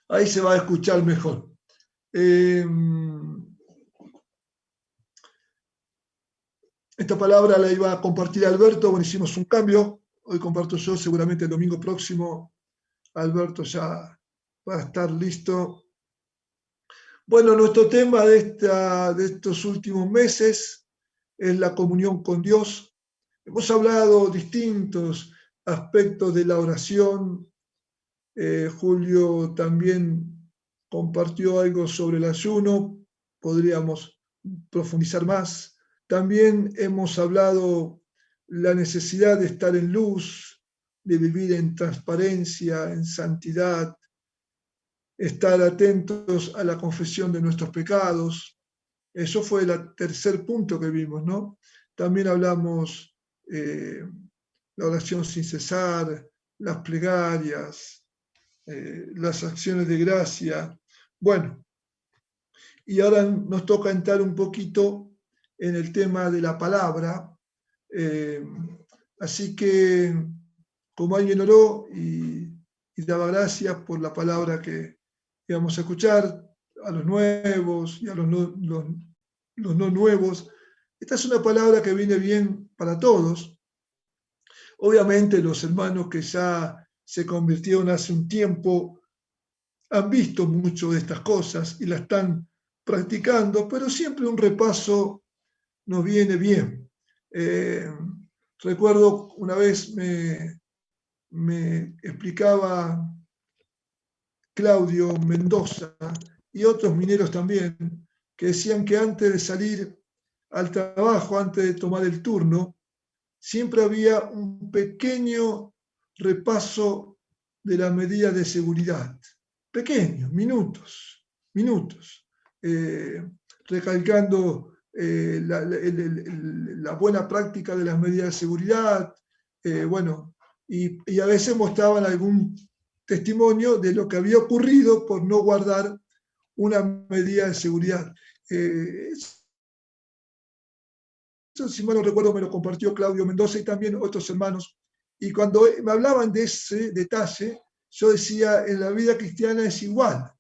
Ahí se va a escuchar mejor. Esta palabra la iba a compartir Alberto, bueno, hicimos un cambio. Hoy comparto yo, seguramente el domingo próximo Alberto ya va a estar listo. Bueno, nuestro tema de estos últimos meses es la comunión con Dios. Hemos hablado distintos aspectos de la oración. Julio también compartió algo sobre el ayuno, podríamos profundizar más. También hemos hablado la necesidad de estar en luz, de vivir en transparencia, en santidad, estar atentos a la confesión de nuestros pecados. Eso fue el tercer punto que vimos, ¿no? También hablamos la oración sin cesar, las plegarias, las acciones de gracia. Bueno, y ahora nos toca entrar un poquito en el tema de la palabra. Así que, como alguien oró y daba gracias por la palabra que íbamos a escuchar, a los nuevos y a los no nuevos, esta es una palabra que viene bien para todos. Obviamente los hermanos que ya se convirtieron hace un tiempo han visto mucho de estas cosas y la están practicando, pero siempre un repaso nos viene bien. Recuerdo una vez me explicaba Claudio Mendoza y otros mineros también, que decían que antes de salir al trabajo, antes de tomar el turno, siempre había un pequeño repaso de las medidas de seguridad. Pequeños, minutos, recalcando la buena práctica de las medidas de seguridad, bueno, y a veces mostraban algún testimonio de lo que había ocurrido por no guardar una medida de seguridad. Eso, si mal no recuerdo, me lo compartió Claudio Mendoza y también otros hermanos. Y cuando me hablaban de ese detalle, yo decía, en la vida cristiana es igual.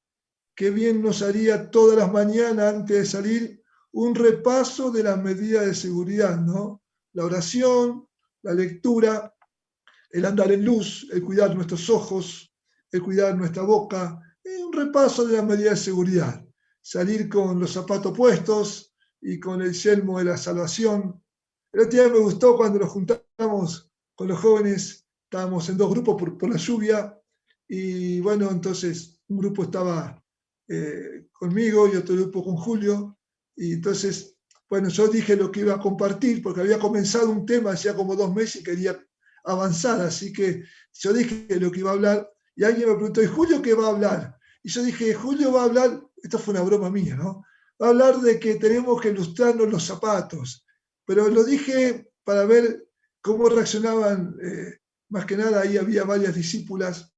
Qué bien nos haría todas las mañanas antes de salir un repaso de las medidas de seguridad, ¿no? La oración, la lectura, el andar en luz, el cuidar nuestros ojos, el cuidar nuestra boca, un repaso de las medidas de seguridad. Salir con los zapatos puestos y con el yelmo de la salvación. El otro día me gustó cuando nos juntamos con los jóvenes, estábamos en dos grupos por la lluvia, y bueno, entonces un grupo estaba conmigo y otro grupo con Julio, y entonces, bueno, yo dije lo que iba a compartir, porque había comenzado un tema hacía como 2 meses y quería avanzar, así que yo dije lo que iba a hablar, y alguien me preguntó, ¿y Julio qué va a hablar? Y yo dije, Julio va a hablar, esto fue una broma mía, ¿no? Va a hablar de que tenemos que lustrarnos los zapatos, pero lo dije para ver cómo reaccionaban, más que nada ahí había varias discípulas,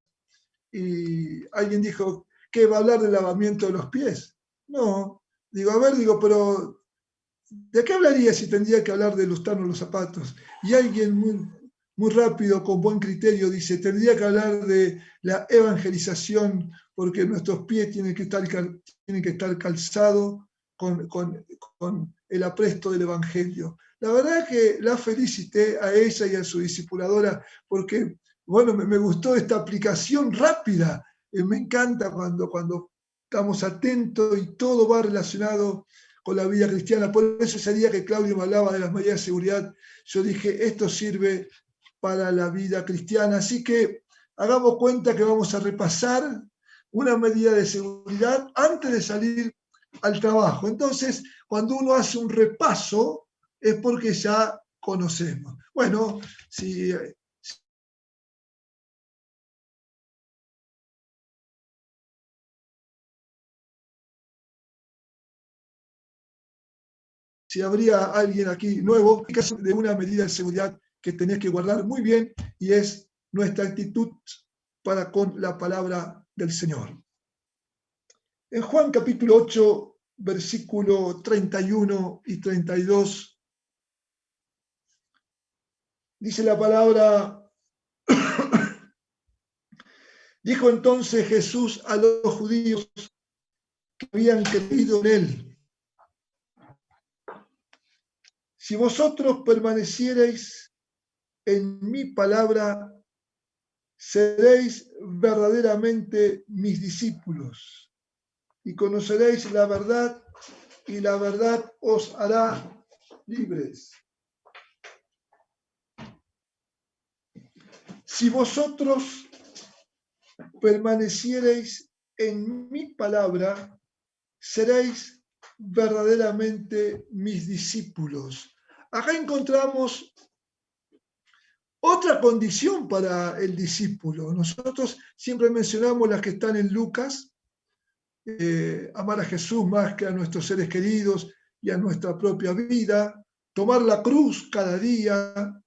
y alguien dijo, ¿qué va a hablar del lavamiento de los pies? No, digo, a ver, digo, pero ¿de qué hablaría si tendría que hablar de lustrarnos los zapatos? Y alguien muy rápido, con buen criterio, dice, tendría que hablar de la evangelización, porque nuestros pies tienen que estar calzados con el apresto del evangelio. La verdad es que la felicité a ella y a su discipuladora, porque, bueno, me gustó esta aplicación rápida. Me encanta cuando estamos atentos y todo va relacionado con la vida cristiana. Por eso ese día que Claudio me hablaba de las medidas de seguridad, yo dije, esto sirve para la vida cristiana. Así que hagamos cuenta que vamos a repasar una medida de seguridad antes de salir al trabajo. Entonces, cuando uno hace un repaso, es porque ya conocemos. Bueno, si habría alguien aquí nuevo, de una medida de seguridad que tenés que guardar muy bien, y es nuestra actitud para con la palabra del Señor. En Juan capítulo 8, versículo 31 y 32, dice la palabra, Dijo entonces Jesús a los judíos que habían creído en él: si vosotros permaneciereis en mi palabra, seréis verdaderamente mis discípulos y conoceréis la verdad, y la verdad os hará libres. Si vosotros permaneciereis en mi palabra, seréis verdaderamente mis discípulos. Acá encontramos otra condición para el discípulo. Nosotros siempre mencionamos las que están en Lucas: amar a Jesús más que a nuestros seres queridos y a nuestra propia vida, tomar la cruz cada día,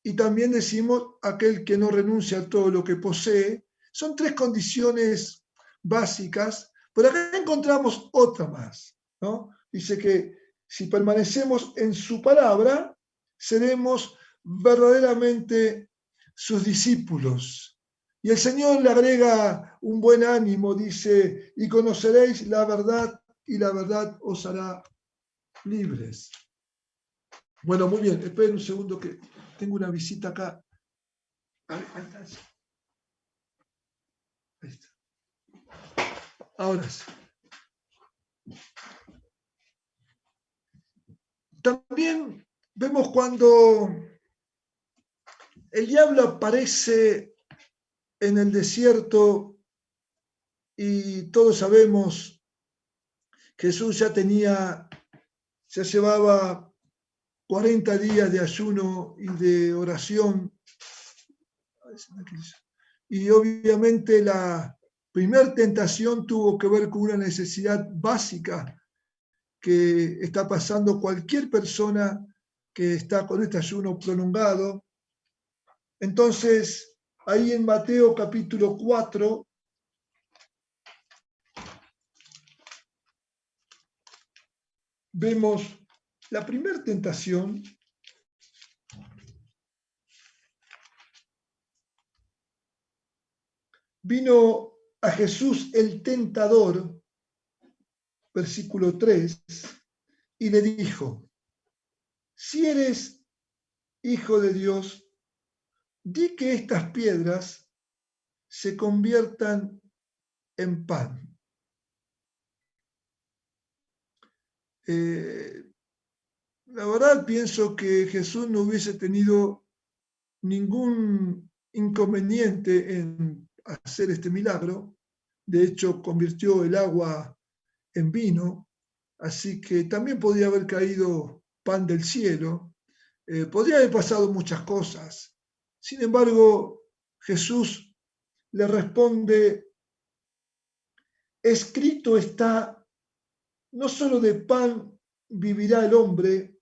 y también decimos aquel que no renuncia a todo lo que posee. Son tres condiciones básicas, pero acá encontramos otra más, ¿no? Dice que si permanecemos en su palabra, seremos verdaderamente sus discípulos. Y el Señor le agrega un buen ánimo, dice: y conoceréis la verdad, y la verdad os hará libres. Bueno, muy bien, esperen un segundo que tengo una visita acá. Ahí está. Ahí está. Ahora sí. También vemos cuando el diablo aparece en el desierto, y todos sabemos, Jesús ya llevaba 40 días de ayuno y de oración. Y obviamente la primera tentación tuvo que ver con una necesidad básica que está pasando cualquier persona que está con este ayuno prolongado. Entonces, ahí en Mateo capítulo 4, vemos la primera tentación. Vino a Jesús el tentador, versículo 3, y le dijo: si eres hijo de Dios, di que estas piedras se conviertan en pan. La verdad pienso que Jesús no hubiese tenido ningún inconveniente en hacer este milagro. De hecho, convirtió el agua en vino, así que también podría haber caído pan del cielo. Podría haber pasado muchas cosas. Sin embargo, Jesús le responde: escrito está, no solo de pan vivirá el hombre,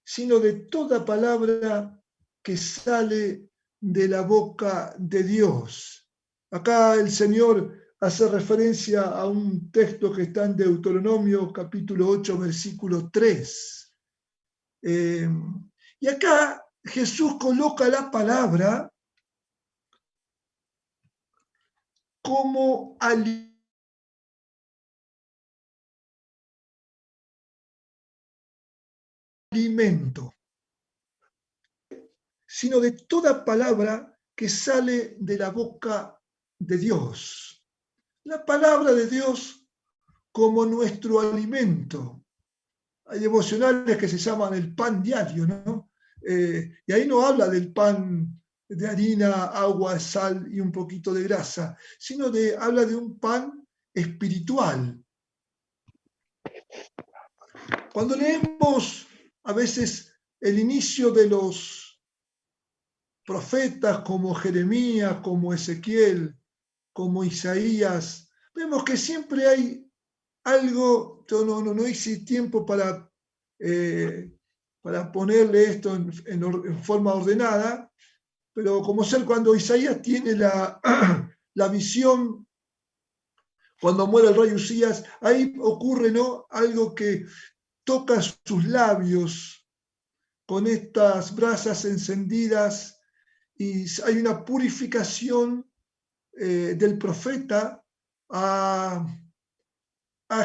sino de toda palabra que sale de la boca de Dios. Acá el Señor hace referencia a un texto que está en Deuteronomio capítulo 8, versículo 3. Y acá Jesús coloca la palabra como alimento, sino de toda palabra que sale de la boca de Dios. La palabra de Dios como nuestro alimento. Hay devocionales que se llaman el pan diario, ¿no? Y ahí no habla del pan de harina, agua, sal y un poquito de grasa, sino habla de un pan espiritual. Cuando leemos a veces el inicio de los profetas como Jeremías, como Ezequiel, como Isaías, vemos que siempre hay algo. Yo no hice tiempo para ponerle esto en forma ordenada, pero como ser cuando Isaías tiene la visión, cuando muere el rey Usías, ahí ocurre, ¿no?, algo que toca sus labios con estas brasas encendidas, y hay una purificación del profeta a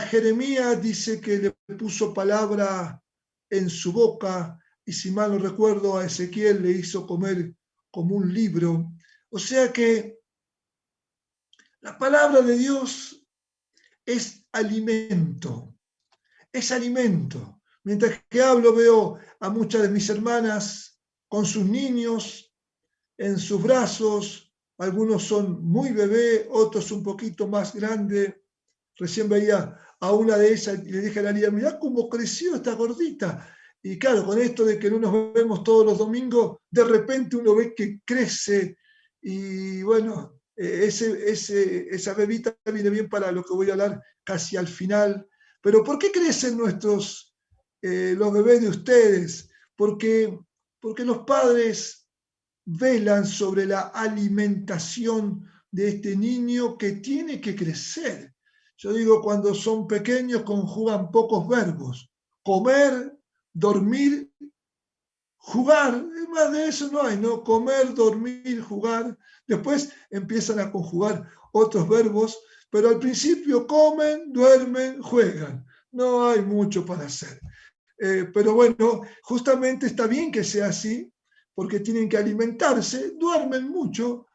Jeremías, dice que le puso palabra en su boca, y si mal no recuerdo, a Ezequiel le hizo comer como un libro. O sea que la palabra de Dios es alimento, es alimento. Mientras que hablo, veo a muchas de mis hermanas con sus niños en sus brazos, algunos son muy bebé, otros un poquito más grandes. Recién veía a una de ellas y le dije a la niña, mirá cómo creció esta gordita. Y claro, con esto de que no nos vemos todos los domingos, de repente uno ve que crece y bueno, esa bebita viene bien para lo que voy a hablar casi al final. Pero ¿por qué crecen los bebés de ustedes? Porque los padres velan sobre la alimentación de este niño que tiene que crecer. Yo digo, cuando son pequeños conjugan pocos verbos: comer, dormir, jugar. Más de eso no hay, ¿no? Comer, dormir, jugar. Después empiezan a conjugar otros verbos, pero al principio comen, duermen, juegan. No hay mucho para hacer. Pero bueno, justamente está bien que sea así, porque tienen que alimentarse, duermen mucho,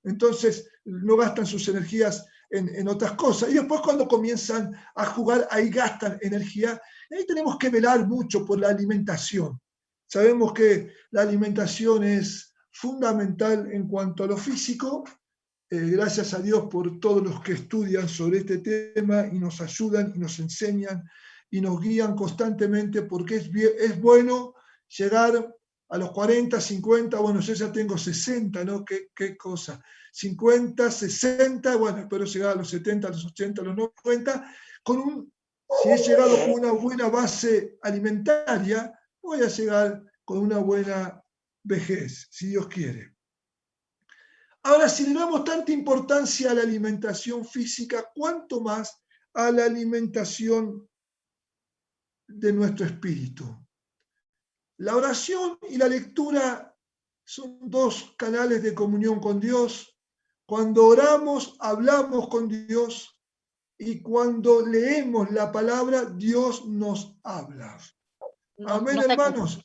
entonces no gastan sus energías en otras cosas. Y después cuando comienzan a jugar, ahí gastan energía. Y ahí tenemos que velar mucho por la alimentación. Sabemos que la alimentación es fundamental en cuanto a lo físico. Gracias a Dios por todos los que estudian sobre este tema y nos ayudan y nos enseñan y nos guían constantemente, porque es bueno llegar a los 40, 50, bueno, yo ya tengo 60, ¿no? ¿Qué cosa? 50, 60, bueno, espero llegar a los 70, a los 80, a los 90, si he llegado con una buena base alimentaria, voy a llegar con una buena vejez, si Dios quiere. Ahora, si le damos tanta importancia a la alimentación física, ¿cuánto más a la alimentación de nuestro espíritu? La oración y la lectura son dos canales de comunión con Dios. Cuando oramos, hablamos con Dios, y cuando leemos la palabra, Dios nos habla. Amén, hermanos.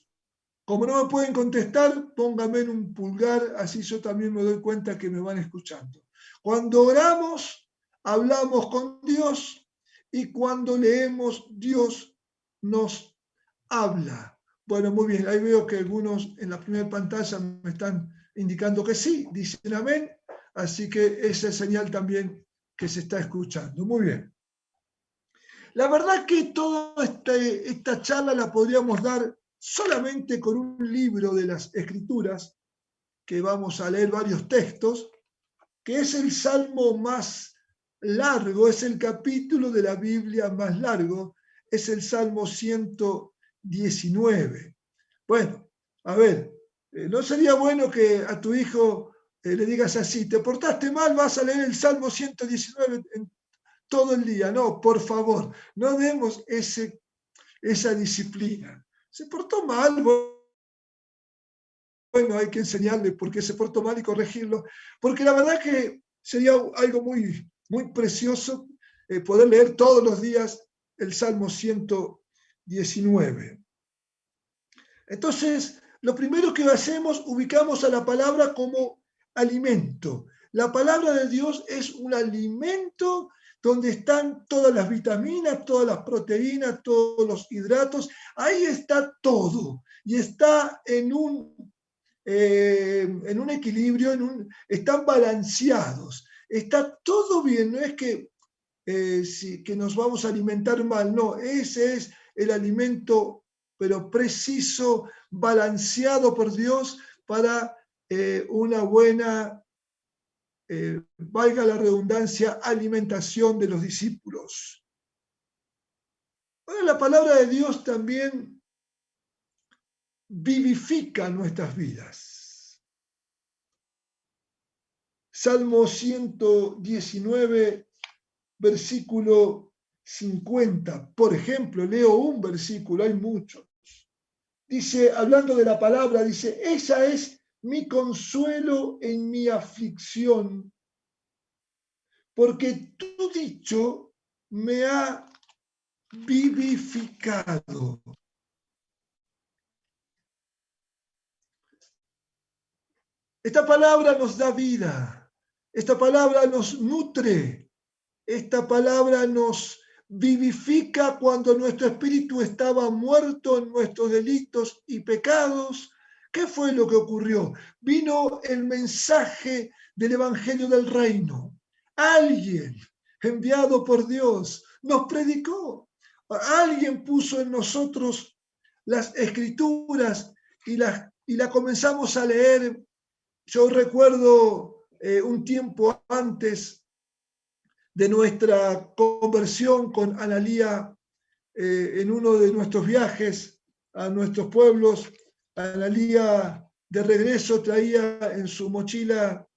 Como no me pueden contestar, pónganme en un pulgar, así yo también me doy cuenta que me van escuchando. Cuando oramos, hablamos con Dios, y cuando leemos, Dios nos habla. Bueno, muy bien, ahí veo que algunos en la primera pantalla me están indicando que sí, dicen amén, así que esa es señal también que se está escuchando. Muy bien. La verdad que toda esta charla la podríamos dar solamente con un libro de las Escrituras, que vamos a leer varios textos, que es el salmo más largo, es el capítulo de la Biblia más largo, es el Salmo 119. Bueno, a ver, ¿no sería bueno que a tu hijo le digas así, te portaste mal, vas a leer el Salmo 119 en todo el día? No, por favor, no demos esa disciplina. Se portó mal, bueno, hay que enseñarle por qué se portó mal y corregirlo, porque la verdad que sería algo muy, muy precioso poder leer todos los días el Salmo 119. Entonces, lo primero que hacemos, ubicamos a la palabra como alimento. La palabra de Dios es un alimento donde están todas las vitaminas, todas las proteínas, todos los hidratos. Ahí está todo. Y está en un equilibrio, están balanceados. Está todo bien. No es que nos vamos a alimentar mal. No, ese es el alimento, pero preciso, balanceado por Dios para una buena, valga la redundancia, alimentación de los discípulos. Ahora, la palabra de Dios también vivifica nuestras vidas. Salmo 119, versículo 50. Por ejemplo, leo un versículo, hay muchos. Dice, hablando de la palabra, dice, ella es mi consuelo en mi aflicción, porque tu dicho me ha vivificado. Esta palabra nos da vida, esta palabra nos nutre, esta palabra nos vivifica cuando nuestro espíritu estaba muerto en nuestros delitos y pecados. ¿Qué fue lo que ocurrió? Vino el mensaje del Evangelio del Reino. Alguien enviado por Dios nos predicó. Alguien puso en nosotros las escrituras y la comenzamos a leer. Yo recuerdo un tiempo antes de nuestra conversión con Analía en uno de nuestros viajes a nuestros pueblos. Analía de regreso traía en su mochila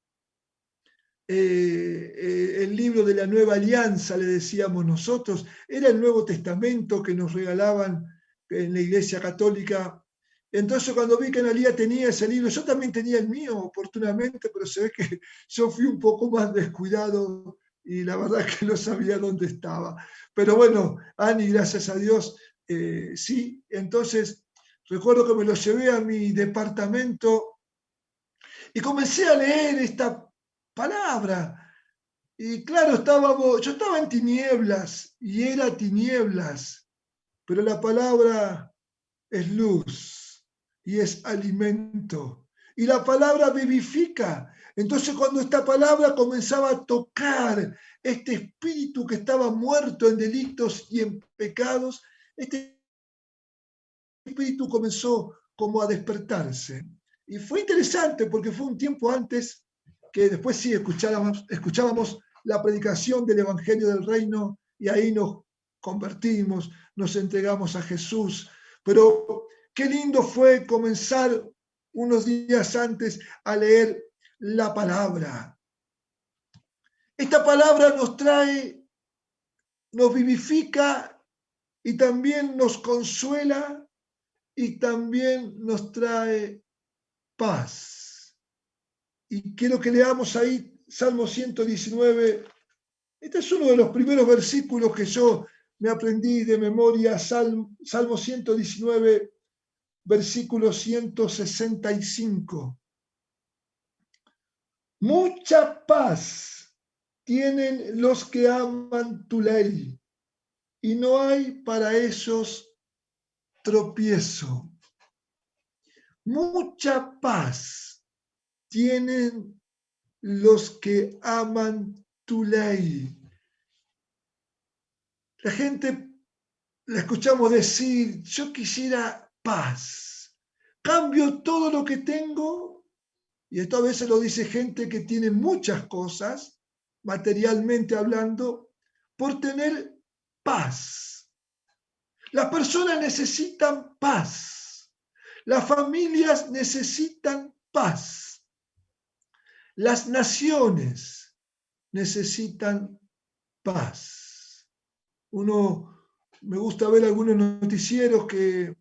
el libro de la Nueva Alianza, le decíamos nosotros. Era el Nuevo Testamento que nos regalaban en la Iglesia Católica. Entonces cuando vi que Analía tenía ese libro, yo también tenía el mío, oportunamente, pero se ve que yo fui un poco más descuidado y la verdad que no sabía dónde estaba. Pero bueno, Ani, gracias a Dios, sí. Entonces recuerdo que me lo llevé a mi departamento y comencé a leer esta palabra. Y claro, yo estaba en tinieblas y era tinieblas, pero la palabra es luz y es alimento. Y la palabra vivifica. Entonces cuando esta palabra comenzaba a tocar este espíritu que estaba muerto en delitos y en pecados, este espíritu comenzó como a despertarse. Y fue interesante porque fue un tiempo antes que después sí escuchábamos la predicación del Evangelio del Reino y ahí nos convertimos, nos entregamos a Jesús. Pero qué lindo fue comenzar unos días antes a leer la palabra. Esta palabra nos trae, nos vivifica y también nos consuela y también nos trae paz. Y quiero que leamos ahí Salmo 119. Este es uno de los primeros versículos que yo me aprendí de memoria, Salmo 119, versículo 165. Mucha paz tienen los que aman tu ley, y no hay para ellos tropiezo. Mucha paz tienen los que aman tu ley. La gente la escuchamos decir, yo quisiera paz. Cambio todo lo que tengo, y esto a veces lo dice gente que tiene muchas cosas, materialmente hablando, por tener paz. Las personas necesitan paz. Las familias necesitan paz. Las naciones necesitan paz. Me gusta ver algunos noticieros que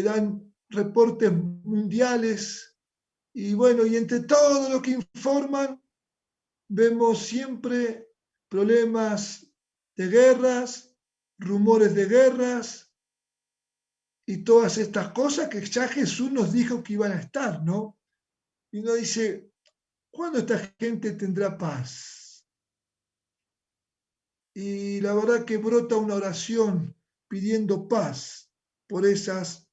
dan reportes mundiales y bueno, y entre todo lo que informan, vemos siempre problemas de guerras, rumores de guerras y todas estas cosas que ya Jesús nos dijo que iban a estar, ¿no? Y uno dice, ¿cuándo esta gente tendrá paz? Y la verdad que brota una oración pidiendo paz por esas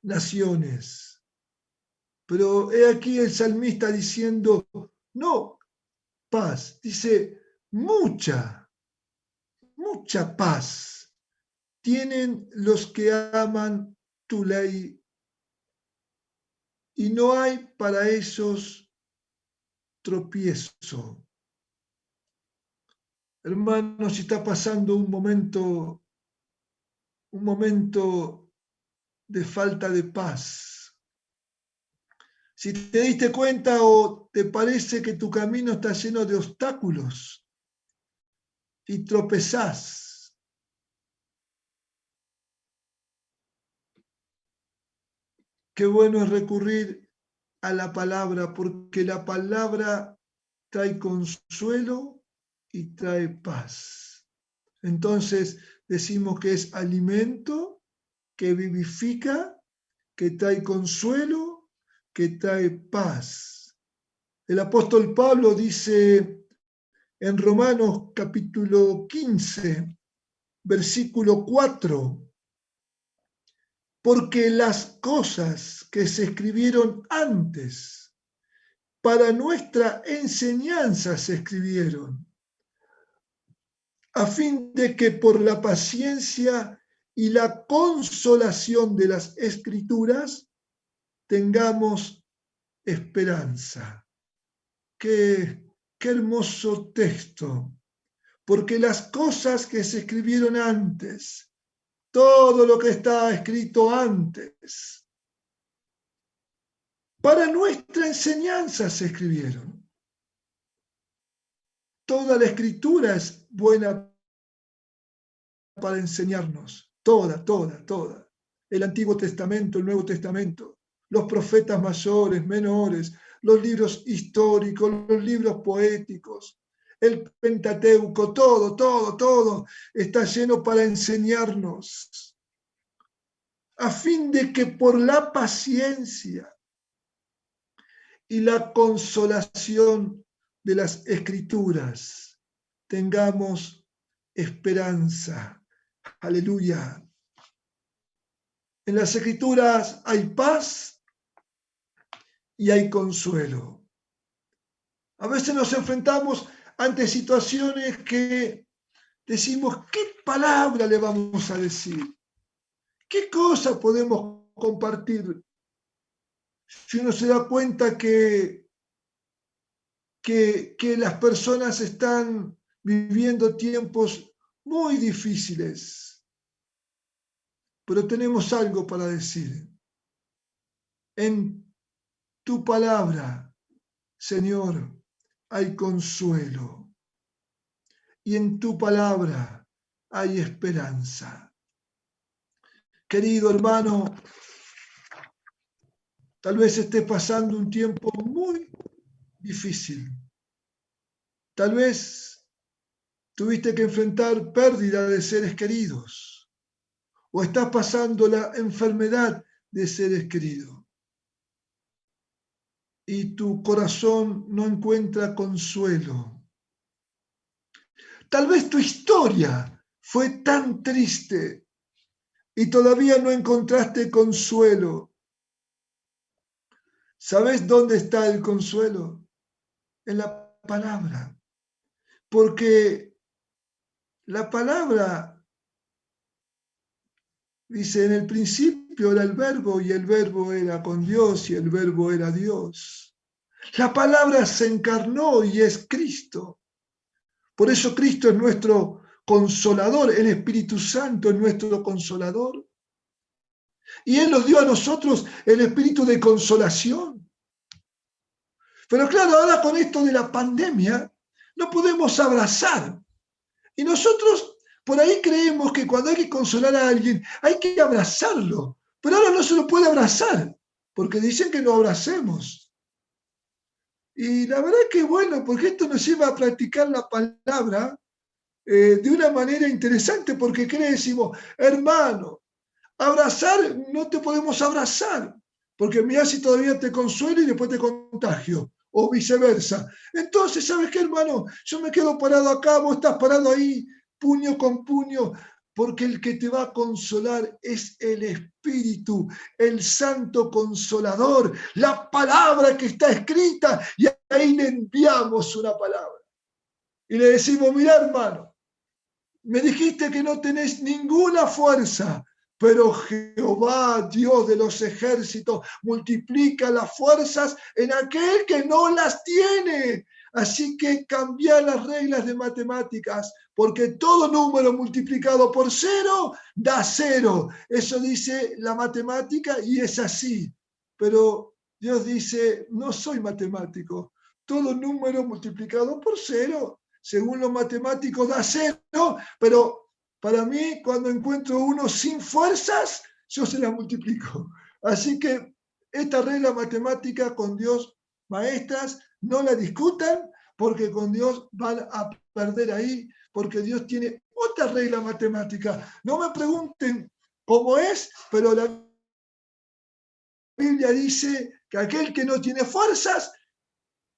naciones. Pero he aquí el salmista diciendo, no paz, dice mucha, mucha paz tienen los que aman tu ley y no hay para ellos tropiezo. Hermano, si está pasando un momento de falta de paz, si te diste cuenta o te parece que tu camino está lleno de obstáculos y tropezás, qué bueno es recurrir a la palabra, porque la palabra trae consuelo y trae paz. Entonces decimos que es alimento que vivifica, que trae consuelo, que trae paz. El apóstol Pablo dice en Romanos capítulo 15, versículo 4, porque las cosas que se escribieron antes para nuestra enseñanza se escribieron, a fin de que por la paciencia y la consolación de las Escrituras tengamos esperanza. Qué hermoso texto, porque las cosas que se escribieron antes, todo lo que está escrito antes, para nuestra enseñanza se escribieron. Toda la escritura es buena para enseñarnos, toda. El Antiguo Testamento, el Nuevo Testamento, los profetas mayores, menores, los libros históricos, los libros poéticos, el Pentateuco, todo está lleno para enseñarnos, a fin de que por la paciencia y la consolación de las Escrituras tengamos esperanza. Aleluya. En las Escrituras hay paz y hay consuelo. A veces nos enfrentamos ante situaciones que decimos, ¿qué palabra le vamos a decir? ¿Qué cosa podemos compartir? Si uno se da cuenta que las personas están viviendo tiempos muy difíciles, pero tenemos algo para decir. En tu palabra, Señor, hay consuelo, y en tu palabra hay esperanza. Querido hermano, tal vez estés pasando un tiempo muy difícil. Tal vez tuviste que enfrentar pérdida de seres queridos, o estás pasando la enfermedad de seres queridos, y tu corazón no encuentra consuelo. Tal vez tu historia fue tan triste y todavía no encontraste consuelo. ¿Sabes dónde está el consuelo? En la palabra. Porque la palabra dice, en el principio era el verbo y el verbo era con Dios y el verbo era Dios. La palabra se encarnó y es Cristo. Por eso Cristo es nuestro consolador, el Espíritu Santo es nuestro consolador. Y Él nos dio a nosotros el espíritu de consolación. Pero claro, ahora con esto de la pandemia, no podemos abrazar. Y nosotros por ahí creemos que cuando hay que consolar a alguien, hay que abrazarlo. Pero ahora no se lo puede abrazar, porque dicen que no abracemos. Y la verdad que bueno, porque esto nos lleva a practicar la palabra de una manera interesante, porque ¿qué le decimos? Hermano, abrazar, no te podemos abrazar, porque mira si todavía te consuelo y después te contagio, o viceversa. Entonces, ¿sabes qué, hermano? Yo me quedo parado acá, vos estás parado ahí, puño con puño, porque el que te va a consolar es el Espíritu, el Santo Consolador, la palabra que está escrita, y ahí le enviamos una palabra. Y le decimos, mira, hermano, me dijiste que no tenés ninguna fuerza, pero Jehová, Dios de los ejércitos, multiplica las fuerzas en aquel que no las tiene. Así que cambia las reglas de matemáticas, porque todo número multiplicado por 0 da 0. Eso dice la matemática y es así. Pero Dios dice, no soy matemático. Todo número multiplicado por 0, según los matemáticos, da 0, pero para mí, cuando encuentro uno sin fuerzas, yo se las multiplico. Así que Esta regla matemática con Dios, maestras, no la discutan, porque con Dios van a perder ahí, porque Dios tiene otra regla matemática. No me pregunten cómo es, pero la Biblia dice que aquel que no tiene fuerzas,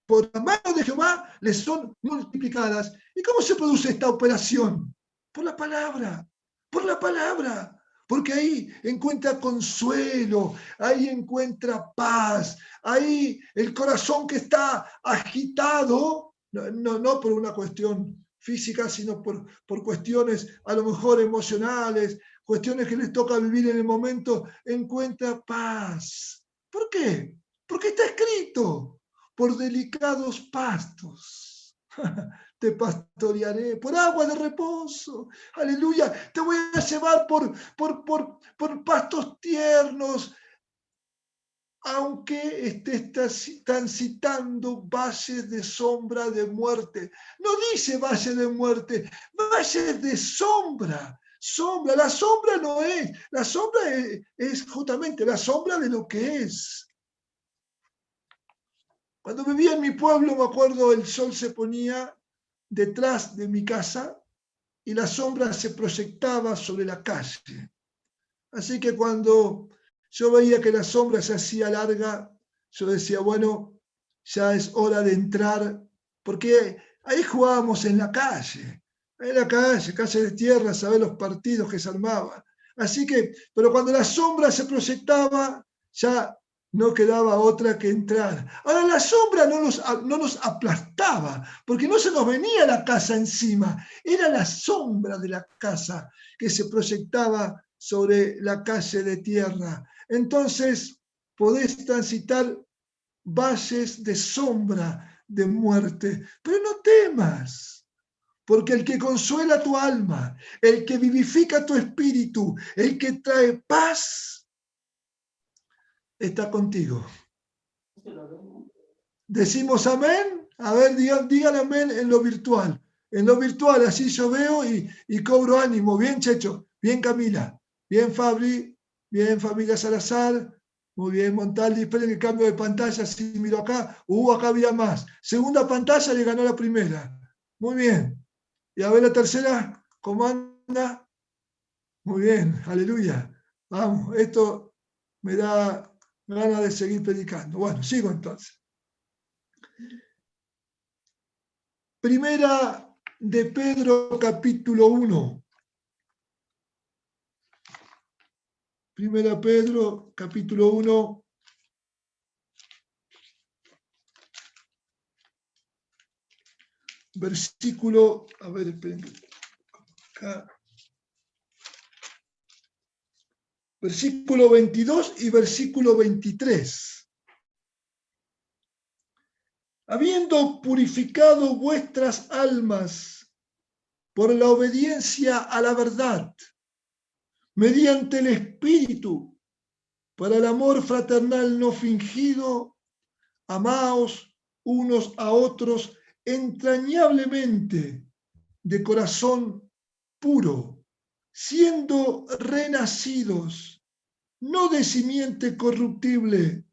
por la mano de Jehová les son multiplicadas. ¿Y cómo se produce esta operación? Por la palabra, por la palabra. Porque ahí encuentra consuelo, ahí encuentra paz, ahí el corazón que está agitado, no por una cuestión física, sino por cuestiones a lo mejor emocionales, cuestiones que les toca vivir en el momento, encuentra paz. ¿Por qué? Porque está escrito: por delicados pastos te pastorearé, por agua de reposo, aleluya, te voy a llevar por pastos tiernos, aunque estés transitando valles de sombra de muerte. No dice valle de muerte, valles de sombra. Sombra, la sombra no es, la sombra es justamente la sombra de lo que es. Cuando vivía en mi pueblo, me acuerdo, el sol se ponía detrás de mi casa y la sombra se proyectaba sobre la calle. Así que cuando yo veía que la sombra se hacía larga, yo decía, bueno, ya es hora de entrar, porque ahí jugábamos en la calle de tierra, saber los partidos que se armaban. Así que, pero cuando la sombra se proyectaba, ya no quedaba otra que entrar. Ahora la sombra no nos aplastaba, porque no se nos venía la casa encima, era la sombra de la casa que se proyectaba sobre la calle de tierra. Entonces podés transitar valles de sombra de muerte, pero no temas, porque el que consuela tu alma, el que vivifica tu espíritu, el que trae paz, está contigo. Decimos amén. A ver, digan amén en lo virtual. En lo virtual, así yo veo y cobro ánimo. Bien, Checho. Bien, Camila. Bien, Fabri. Bien, familia Salazar. Muy bien, Montaldi. Esperen el cambio de pantalla. Sí, miro acá. Acá había más. Segunda pantalla le ganó la primera. Muy bien. Y a ver la tercera. ¿Cómo anda? Muy bien. Aleluya. Vamos. Esto me da ganas de seguir predicando. Bueno, sigo entonces. Primera de Pedro, capítulo 1. Primera Pedro, capítulo 1. Versículo, a ver, esperen, acá. Versículo 22 y versículo 23. Habiendo purificado vuestras almas por la obediencia a la verdad, mediante el Espíritu, para el amor fraternal no fingido, amaos unos a otros entrañablemente, de corazón puro, siendo renacidos, no de simiente corruptible,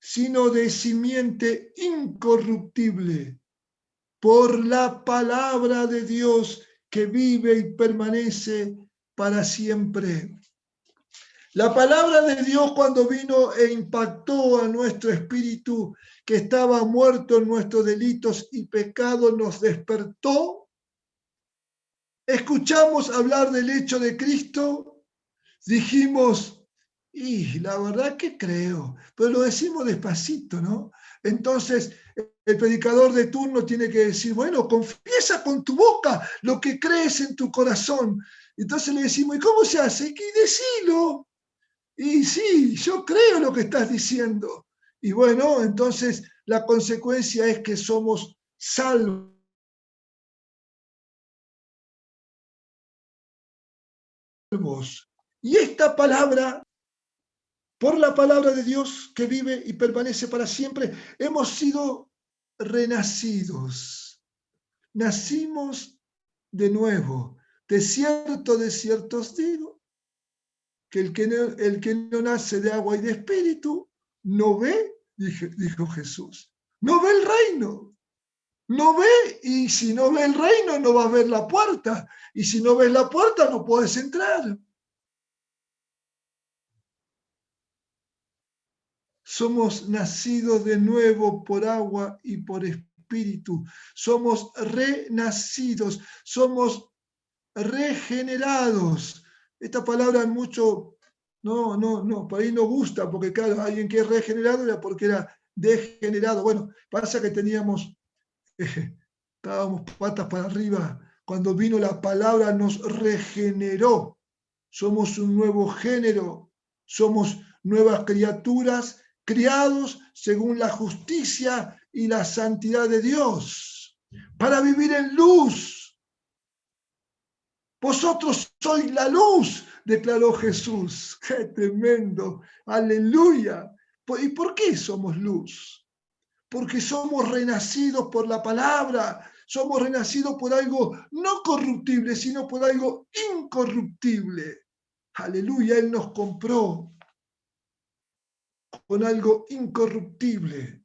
sino de simiente incorruptible, por la palabra de Dios que vive y permanece para siempre. La palabra de Dios, cuando vino e impactó a nuestro espíritu que estaba muerto en nuestros delitos y pecados, nos despertó. Escuchamos hablar del hecho de Cristo, dijimos, y la verdad que creo, pero lo decimos despacito, ¿no? Entonces el predicador de turno tiene que decir, bueno, confiesa con tu boca lo que crees en tu corazón. Entonces le decimos, ¿y cómo se hace? Y decilo. Y sí, yo creo lo que estás diciendo. Y bueno, entonces la consecuencia es que somos salvos. Y esta palabra, por la palabra de Dios que vive y permanece para siempre, hemos sido renacidos. Nacimos de nuevo. De cierto os digo, que el que no nace de agua y de espíritu ¿No ve? Dijo Jesús. ¿No ve el reino? No ve, y si no ve el reino, no va a ver la puerta. Y si no ves la puerta, no puedes entrar. Somos nacidos de nuevo por agua y por espíritu. Somos renacidos, somos regenerados. Esta palabra mucho, por ahí no gusta, porque claro, alguien que es regenerado era porque era degenerado. Bueno, pasa que estábamos patas para arriba. Cuando vino la palabra nos regeneró. Somos un nuevo género, somos nuevas criaturas criados según la justicia y la santidad de Dios, para vivir en luz. Vosotros sois la luz, declaró Jesús. ¡Qué tremendo! ¡Aleluya! ¿Y por qué somos luz? Porque somos renacidos por la palabra, somos renacidos por algo no corruptible, sino por algo incorruptible. Aleluya, Él nos compró con algo incorruptible.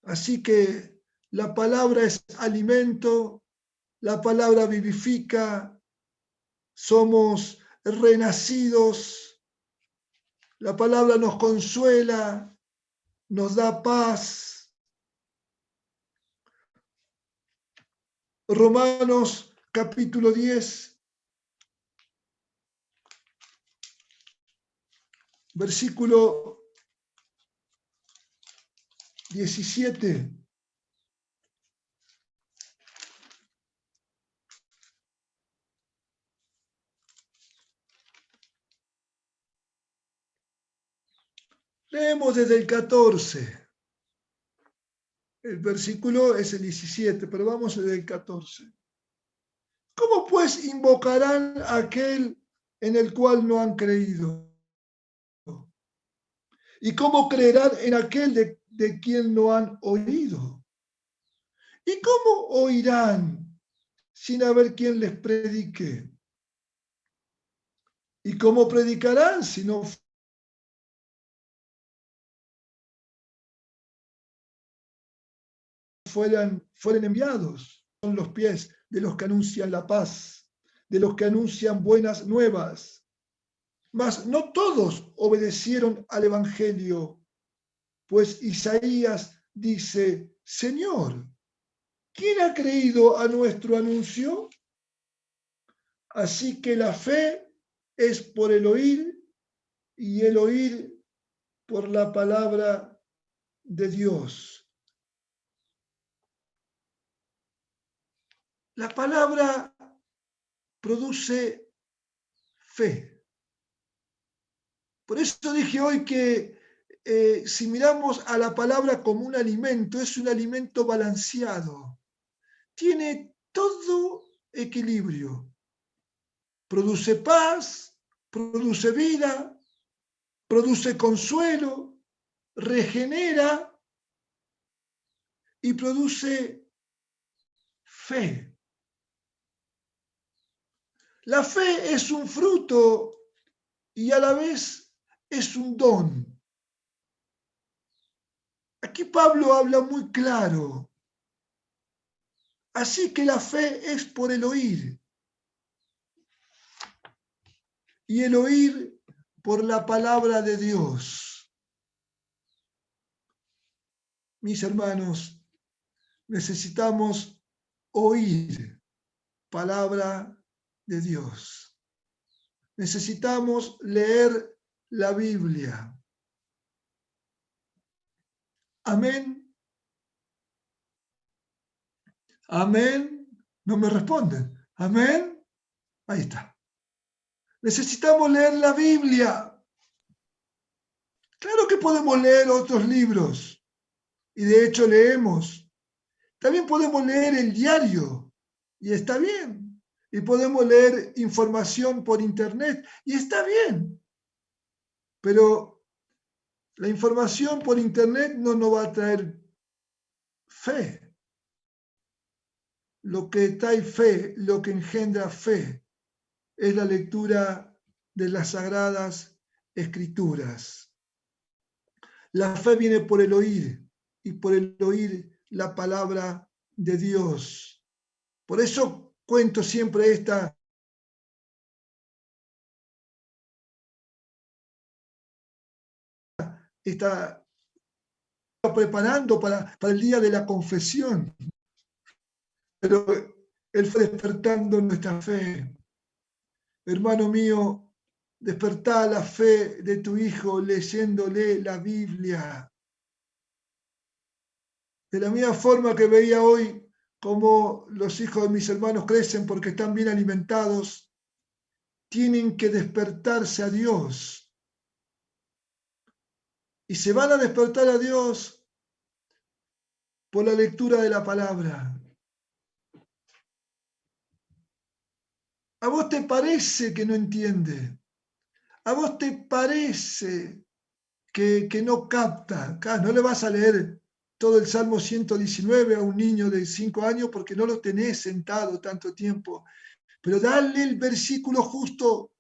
Así que la palabra es alimento, la palabra vivifica, somos renacidos, la palabra nos consuela, nos da paz. Romanos capítulo 10, versículo 17. Leemos desde el 14. El versículo es el 17, pero vamos desde el 14. ¿Cómo pues invocarán a aquel en el cual no han creído? ¿Y cómo creerán en aquel de quien no han oído? ¿Y cómo oirán sin haber quien les predique? ¿Y cómo predicarán si no fueran enviados? Son los pies de los que anuncian la paz, de los que anuncian buenas nuevas. Mas no todos obedecieron al Evangelio, pues Isaías dice: Señor, ¿quién ha creído a nuestro anuncio? Así que la fe es por el oír y el oír por la palabra de Dios. La palabra produce fe. Por eso dije hoy que si miramos a la palabra como un alimento, es un alimento balanceado. Tiene todo equilibrio. Produce paz, produce vida, produce consuelo, regenera y produce fe. La fe es un fruto y a la vez es un don. Aquí Pablo habla muy claro. Así que la fe es por el oír. Y el oír por la palabra de Dios. Mis hermanos, necesitamos oír palabra de Dios. Necesitamos leer la Biblia. Amén. Amén. No me responden. Amén. Ahí está. Necesitamos leer la Biblia. Claro que podemos leer otros libros. Y de hecho leemos. También podemos leer el diario. Y está bien. Y podemos leer información por internet. Y está bien. Pero la información por internet no nos va a traer fe. Lo que trae fe, lo que engendra fe, es la lectura de las Sagradas escrituras. La fe viene por el oír y por el oír la palabra de Dios. Por eso cuento siempre esta preparando para el día de la confesión. Pero Él fue despertando nuestra fe. Hermano mío, despertá la fe de tu hijo leyéndole la Biblia. De la misma forma que veía hoy cómo los hijos de mis hermanos crecen porque están bien alimentados, tienen que despertarse a Dios. Y se van a despertar a Dios por la lectura de la palabra. ¿A vos te parece que no entiende? ¿A vos te parece que no capta? No le vas a leer todo el Salmo 119 a un niño de 5 años porque no lo tenés sentado tanto tiempo. Pero dale el versículo justo.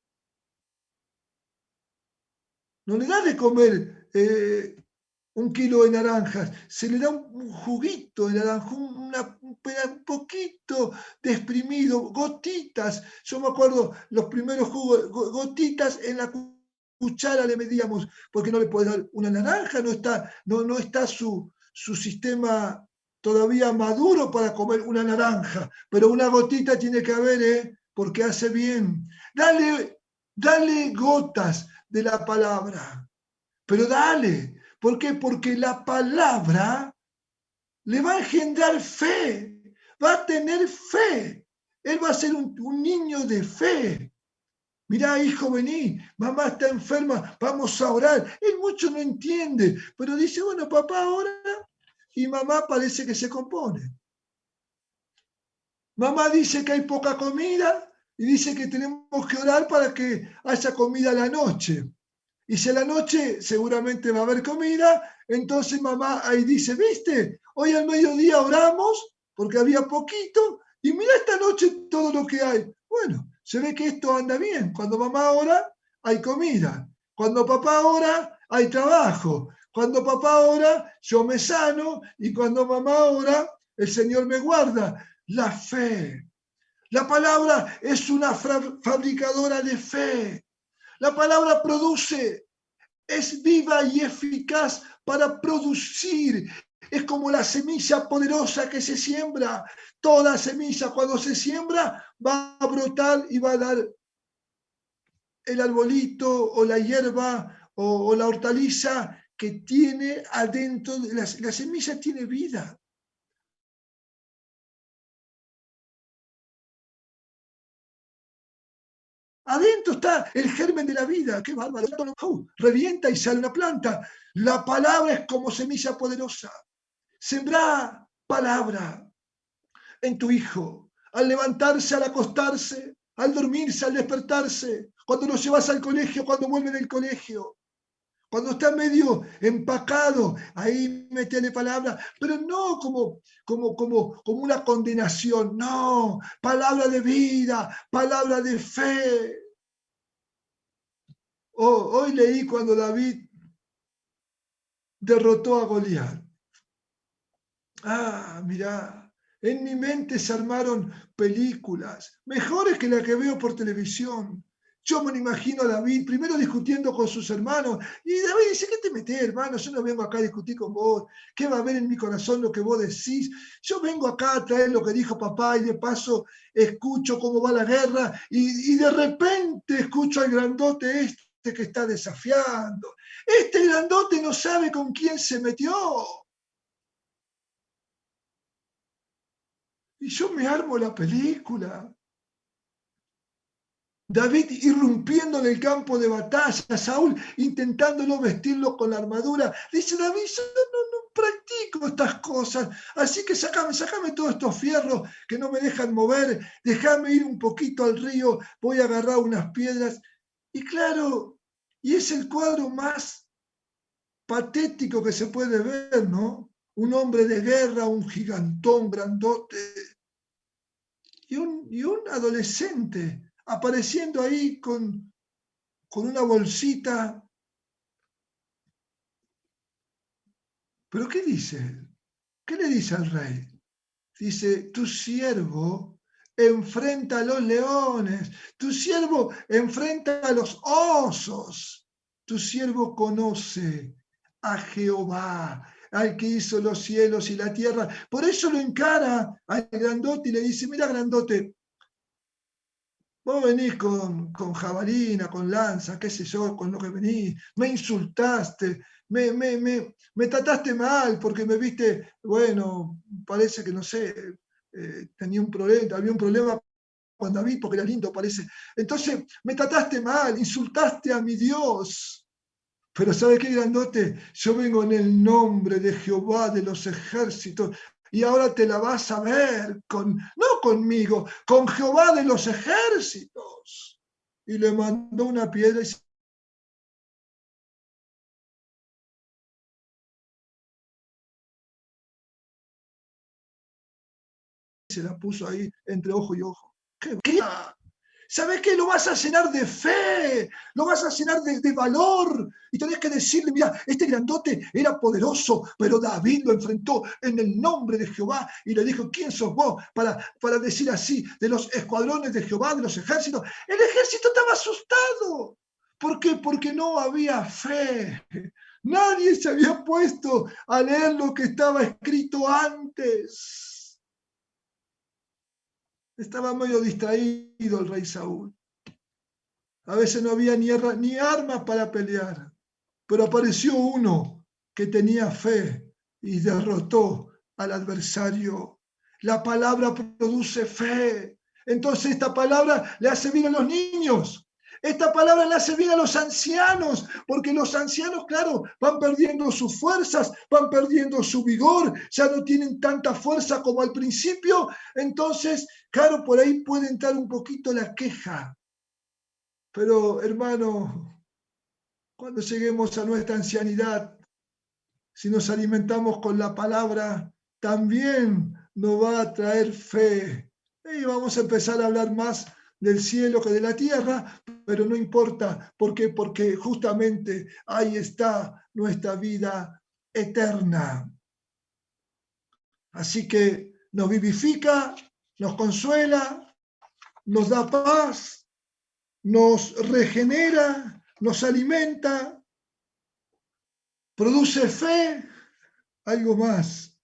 No le das de comer 1 kilo de naranjas, se le da un juguito de naranja, un poquito de exprimido, gotitas. Yo me acuerdo los primeros jugos, gotitas en la cuchara le medíamos, porque no le podés dar una naranja, no está su sistema todavía maduro para comer una naranja, pero una gotita tiene que haber, porque hace bien. Dale gotas de la palabra, pero dale. ¿Por qué? Porque la palabra le va a engendrar fe, va a tener fe. Él va a ser un niño de fe. Mirá, hijo, vení, mamá está enferma, vamos a orar. Él mucho no entiende, pero dice, bueno, papá ora, y mamá parece que se compone. Mamá dice que hay poca comida y dice que tenemos que orar para que haya comida a la noche. Y si a la noche seguramente va a haber comida, entonces mamá ahí dice, ¿viste? Hoy al mediodía oramos porque había poquito y mira esta noche todo lo que hay. Bueno, se ve que esto anda bien. Cuando mamá ora, hay comida. Cuando papá ora, hay trabajo. Cuando papá ora, yo me sano. Y cuando mamá ora, el Señor me guarda. La fe. La palabra es una fabricadora de fe. La palabra produce, es viva y eficaz para producir. Es como la semilla poderosa que se siembra. Toda semilla cuando se siembra va a brotar y va a dar el arbolito o la hierba o la hortaliza que tiene adentro. La semilla tiene vida. Adentro está el germen de la vida. ¡Qué bárbaro! Revienta y sale una planta. La palabra es como semilla poderosa. Sembrá palabra en tu hijo. Al levantarse, al acostarse, al dormirse, al despertarse. Cuando lo llevas al colegio, cuando vuelve del colegio. Cuando está medio empacado, ahí metele palabra, pero no como una condenación, no, palabra de vida, palabra de fe. Hoy leí cuando David derrotó a Goliat. Mirá, en mi mente se armaron películas, mejores que las que veo por televisión. Yo me lo imagino a David primero discutiendo con sus hermanos. Y David dice, ¿qué te metés, hermano? Yo no vengo acá a discutir con vos. ¿Qué va a haber en mi corazón lo que vos decís? Yo vengo acá a traer lo que dijo papá y de paso escucho cómo va la guerra y de repente escucho al grandote este que está desafiando. Este grandote no sabe con quién se metió. Y yo me armo la película. David irrumpiendo en el campo de batalla, Saúl intentándolo vestirlo con la armadura. Dice David, yo no practico estas cosas, así que sácame todos estos fierros que no me dejan mover, déjame ir un poquito al río, voy a agarrar unas piedras. Y claro, y es el cuadro más patético que se puede ver, ¿no? Un hombre de guerra, un gigantón grandote, y un adolescente apareciendo ahí con una bolsita ¿Pero qué dice? ¿Qué le dice al rey? Dice, tu siervo enfrenta a los leones, tu siervo enfrenta a los osos, tu siervo conoce a Jehová, al que hizo los cielos y la tierra. Por eso lo encara al grandote y le dice, mira grandote, vos venís con jabalina, con lanza, qué sé yo, con lo que venís, me insultaste, me trataste mal porque me viste, bueno, parece que no sé, tenía un problema, había un problema con David porque era lindo, parece. Entonces me trataste mal, insultaste a mi Dios. Pero ¿sabe qué, grandote? Yo vengo en el nombre de Jehová de los ejércitos y ahora te la vas a ver, no conmigo, con Jehová de los ejércitos. Y le mandó una piedra y se la puso ahí entre ojo y ojo. ¿Qué? ¿Sabes qué? Lo vas a llenar de fe, lo vas a llenar de valor. Y tenés que decirle, mira, este grandote era poderoso, pero David lo enfrentó en el nombre de Jehová y le dijo, ¿quién sos vos para decir así de los escuadrones de Jehová, de los ejércitos? El ejército estaba asustado. ¿Por qué? Porque no había fe. Nadie se había puesto a leer lo que estaba escrito antes. Estaba medio distraído el rey Saúl. A veces no había ni armas para pelear, pero apareció uno que tenía fe y derrotó al adversario. La palabra produce fe. Entonces esta palabra le hace bien a los niños. Esta palabra le hace bien a los ancianos, porque los ancianos, claro, van perdiendo sus fuerzas, van perdiendo su vigor, ya no tienen tanta fuerza como al principio. Entonces, claro, por ahí puede entrar un poquito la queja. Pero, hermano, cuando lleguemos a nuestra ancianidad, si nos alimentamos con la palabra, también nos va a traer fe. Y vamos a empezar a hablar más del cielo que de la tierra, pero no importa. ¿Por qué? Porque justamente ahí está nuestra vida eterna. Así que nos vivifica, nos consuela, nos da paz, nos regenera, nos alimenta, produce fe, algo más.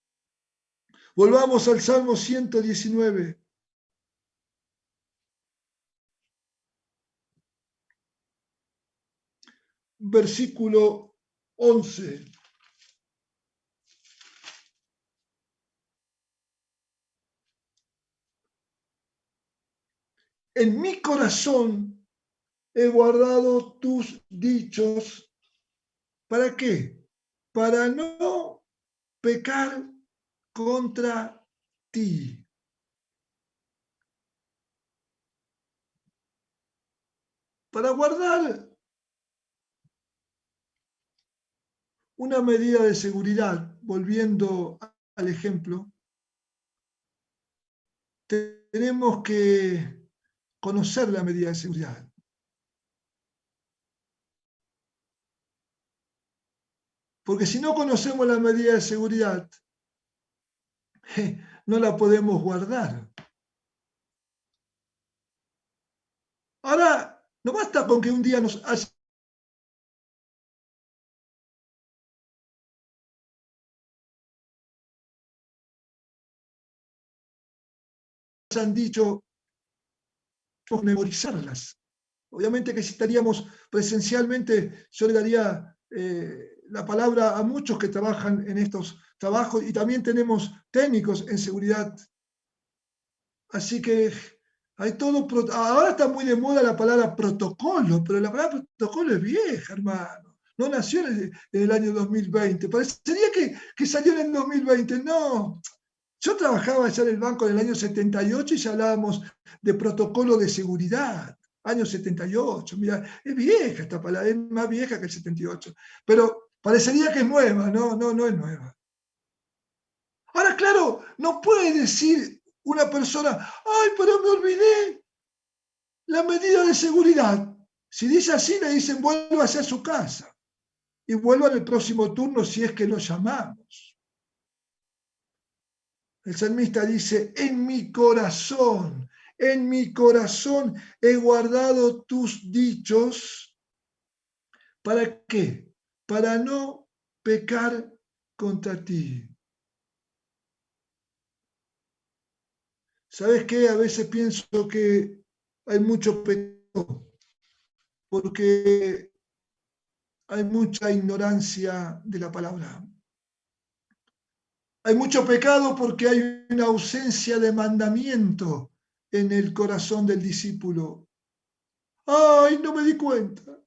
Volvamos al Salmo 119. Versículo 11. En mi corazón he guardado tus dichos. ¿Para qué? Para no pecar contra ti. Para guardar una medida de seguridad, volviendo al ejemplo, tenemos que conocer la medida de seguridad. Porque si no conocemos la medida de seguridad, no la podemos guardar. Ahora, no basta con que un día nos hayan dicho memorizarlas. Obviamente que si estaríamos presencialmente, yo le daría la palabra a muchos que trabajan en estos trabajos y también tenemos técnicos en seguridad. Así que hay todo, ahora está muy de moda la palabra protocolo, pero la palabra protocolo es vieja, hermano. No nació en el año 2020. Parecería que salió en el 2020. No, yo trabajaba ya en el banco en el año 78 y ya hablábamos de protocolo de seguridad. Año 78, mira, es vieja esta palabra, es más vieja que el 78. Pero parecería que es nueva, no es nueva. Ahora, claro, no puede decir una persona, ay, pero me olvidé la medida de seguridad. Si dice así, le dicen, vuelva a su casa. y vuelvan el próximo turno si es que lo llamamos. El salmista dice, en mi corazón he guardado tus dichos. ¿Para qué? Para no pecar contra ti. ¿Sabes qué? A veces pienso que hay mucho pecado porque hay mucha ignorancia de la palabra. Hay mucho pecado porque hay una ausencia de mandamiento en el corazón del discípulo. ¡Ay, no me di cuenta!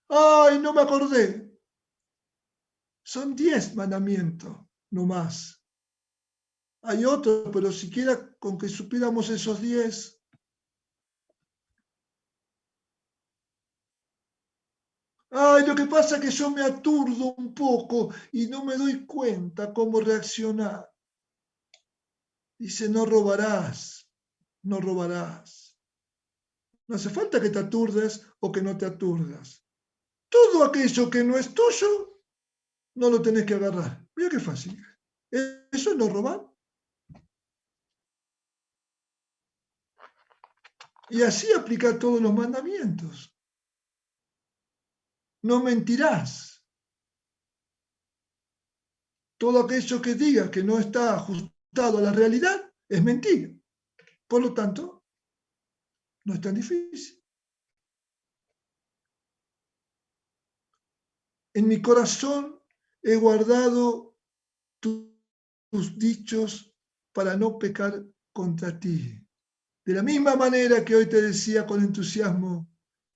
¡Ay, no me acordé! Son 10 mandamientos, no más. Hay otros, pero siquiera con que supiéramos esos 10. Ay, lo que pasa es que yo me aturdo un poco y no me doy cuenta cómo reaccionar. Dice, no robarás, no robarás. No hace falta que te aturdes o que no te aturdas. Todo aquello que no es tuyo, no lo tenés que agarrar. Mira qué fácil. Eso es no robar. Y así aplicar todos los mandamientos. No mentirás. Todo aquello que diga que no está ajustado a la realidad es mentira. Por lo tanto, no es tan difícil. En mi corazón he guardado tus dichos para no pecar contra ti. De la misma manera que hoy te decía con entusiasmo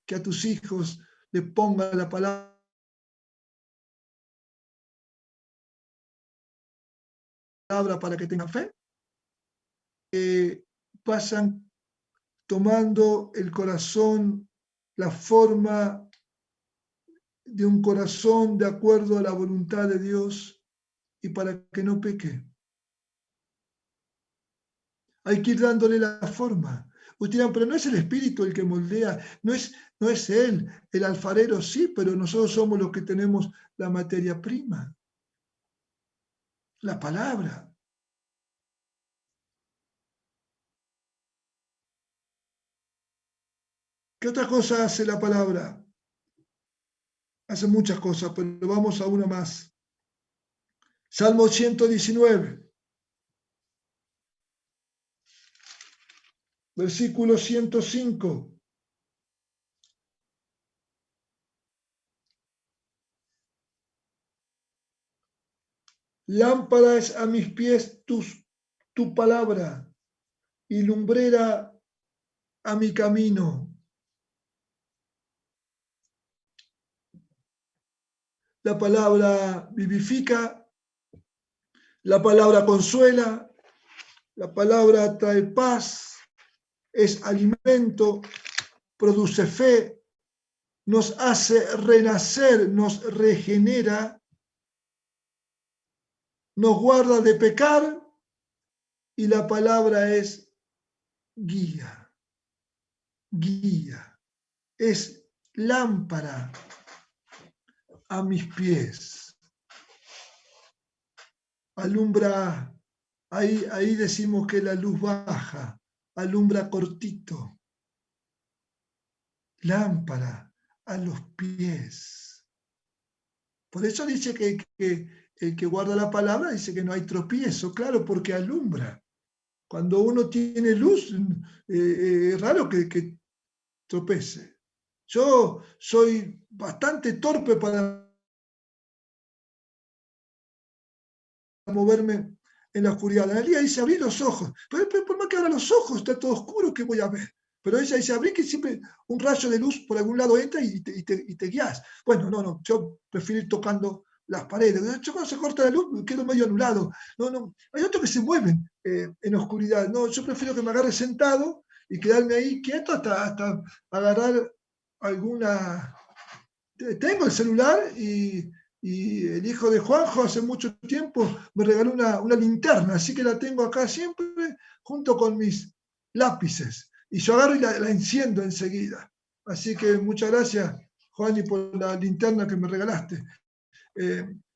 que a tus hijos le ponga la palabra para que tengan fe, pasan tomando el corazón, la forma de un corazón de acuerdo a la voluntad de Dios y para que no peque. Hay que ir dándole la forma. Ustedes dirán, pero no es el espíritu el que moldea, no es él, el alfarero sí, pero nosotros somos los que tenemos la materia prima, la palabra. ¿Qué otra cosa hace la palabra? Hace muchas cosas, pero vamos a una más. Salmo 119, versículo 105. Lámpara es a mis pies tu palabra y lumbrera a mi camino. La palabra vivifica, la palabra consuela, la palabra trae paz, es alimento, produce fe, nos hace renacer, nos regenera, nos guarda de pecar y la palabra es guía, guía, es lámpara a mis pies, alumbra, ahí decimos que la luz baja, alumbra cortito, lámpara a los pies. Por eso dice que el que guarda la palabra dice que no hay tropiezo, claro, porque alumbra. Cuando uno tiene luz, es raro que tropece. Yo soy bastante torpe para moverme en la oscuridad. Analía dice, abrí los ojos. Pero por más que abra los ojos, está todo oscuro, ¿qué voy a ver? Pero ella dice, abrí que siempre un rayo de luz por algún lado entra y te guías. Bueno, no, yo prefiero ir tocando las paredes. Yo cuando se corta la luz quedo medio anulado. No, hay otros que se mueven en oscuridad. No, yo prefiero que me agarre sentado y quedarme ahí quieto hasta agarrar alguna... Tengo el celular y el hijo de Juanjo hace mucho tiempo me regaló una linterna, así que la tengo acá siempre junto con mis lápices. Y yo agarro y la enciendo enseguida. Así que muchas gracias, Juan, y por la linterna que me regalaste.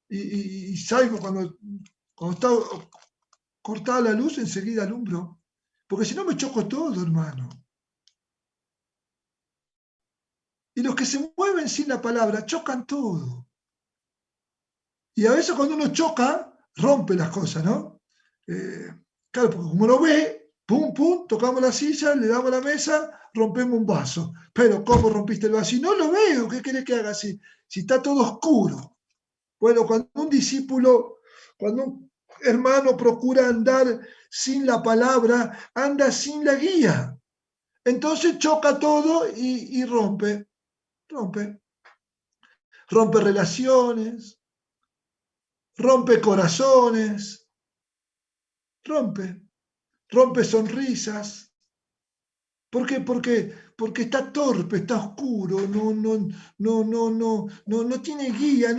Y salgo cuando está cortada la luz, enseguida alumbro. Porque si no me choco todo, hermano. Y los que se mueven sin la palabra chocan todo. Y a veces cuando uno choca, rompe las cosas, ¿no? Claro, porque como no ve, pum, pum, tocamos la silla, le damos la mesa, rompemos un vaso. Pero ¿cómo rompiste el vaso? Y no lo veo, ¿qué querés que haga así? Si está todo oscuro. Bueno, cuando un discípulo, cuando un hermano procura andar sin la palabra, anda sin la guía. Entonces choca todo y rompe. Rompe relaciones, rompe corazones, rompe sonrisas. ¿Por qué? Porque está torpe, está oscuro, no tiene guía,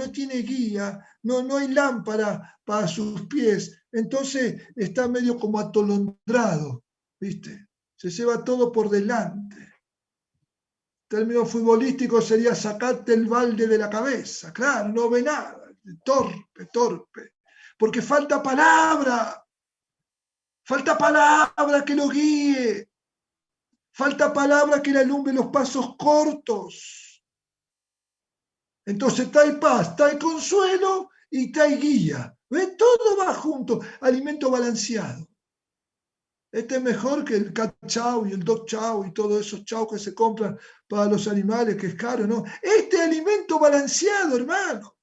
no hay lámpara para sus pies. Entonces está medio como atolondrado, ¿viste? Se lleva todo por delante. Término futbolístico sería sacarte el balde de la cabeza. Claro, no ve nada. Torpe. Porque falta palabra que lo guíe. Falta palabra que le alumbre los pasos cortos. Entonces trae paz, trae consuelo y trae guía. ¿Ves? Todo va junto. Alimento balanceado. Este es mejor que el cat chow y el dog chow y todos esos chow que se compran para los animales, que es caro, ¿no? Este alimento balanceado, hermano.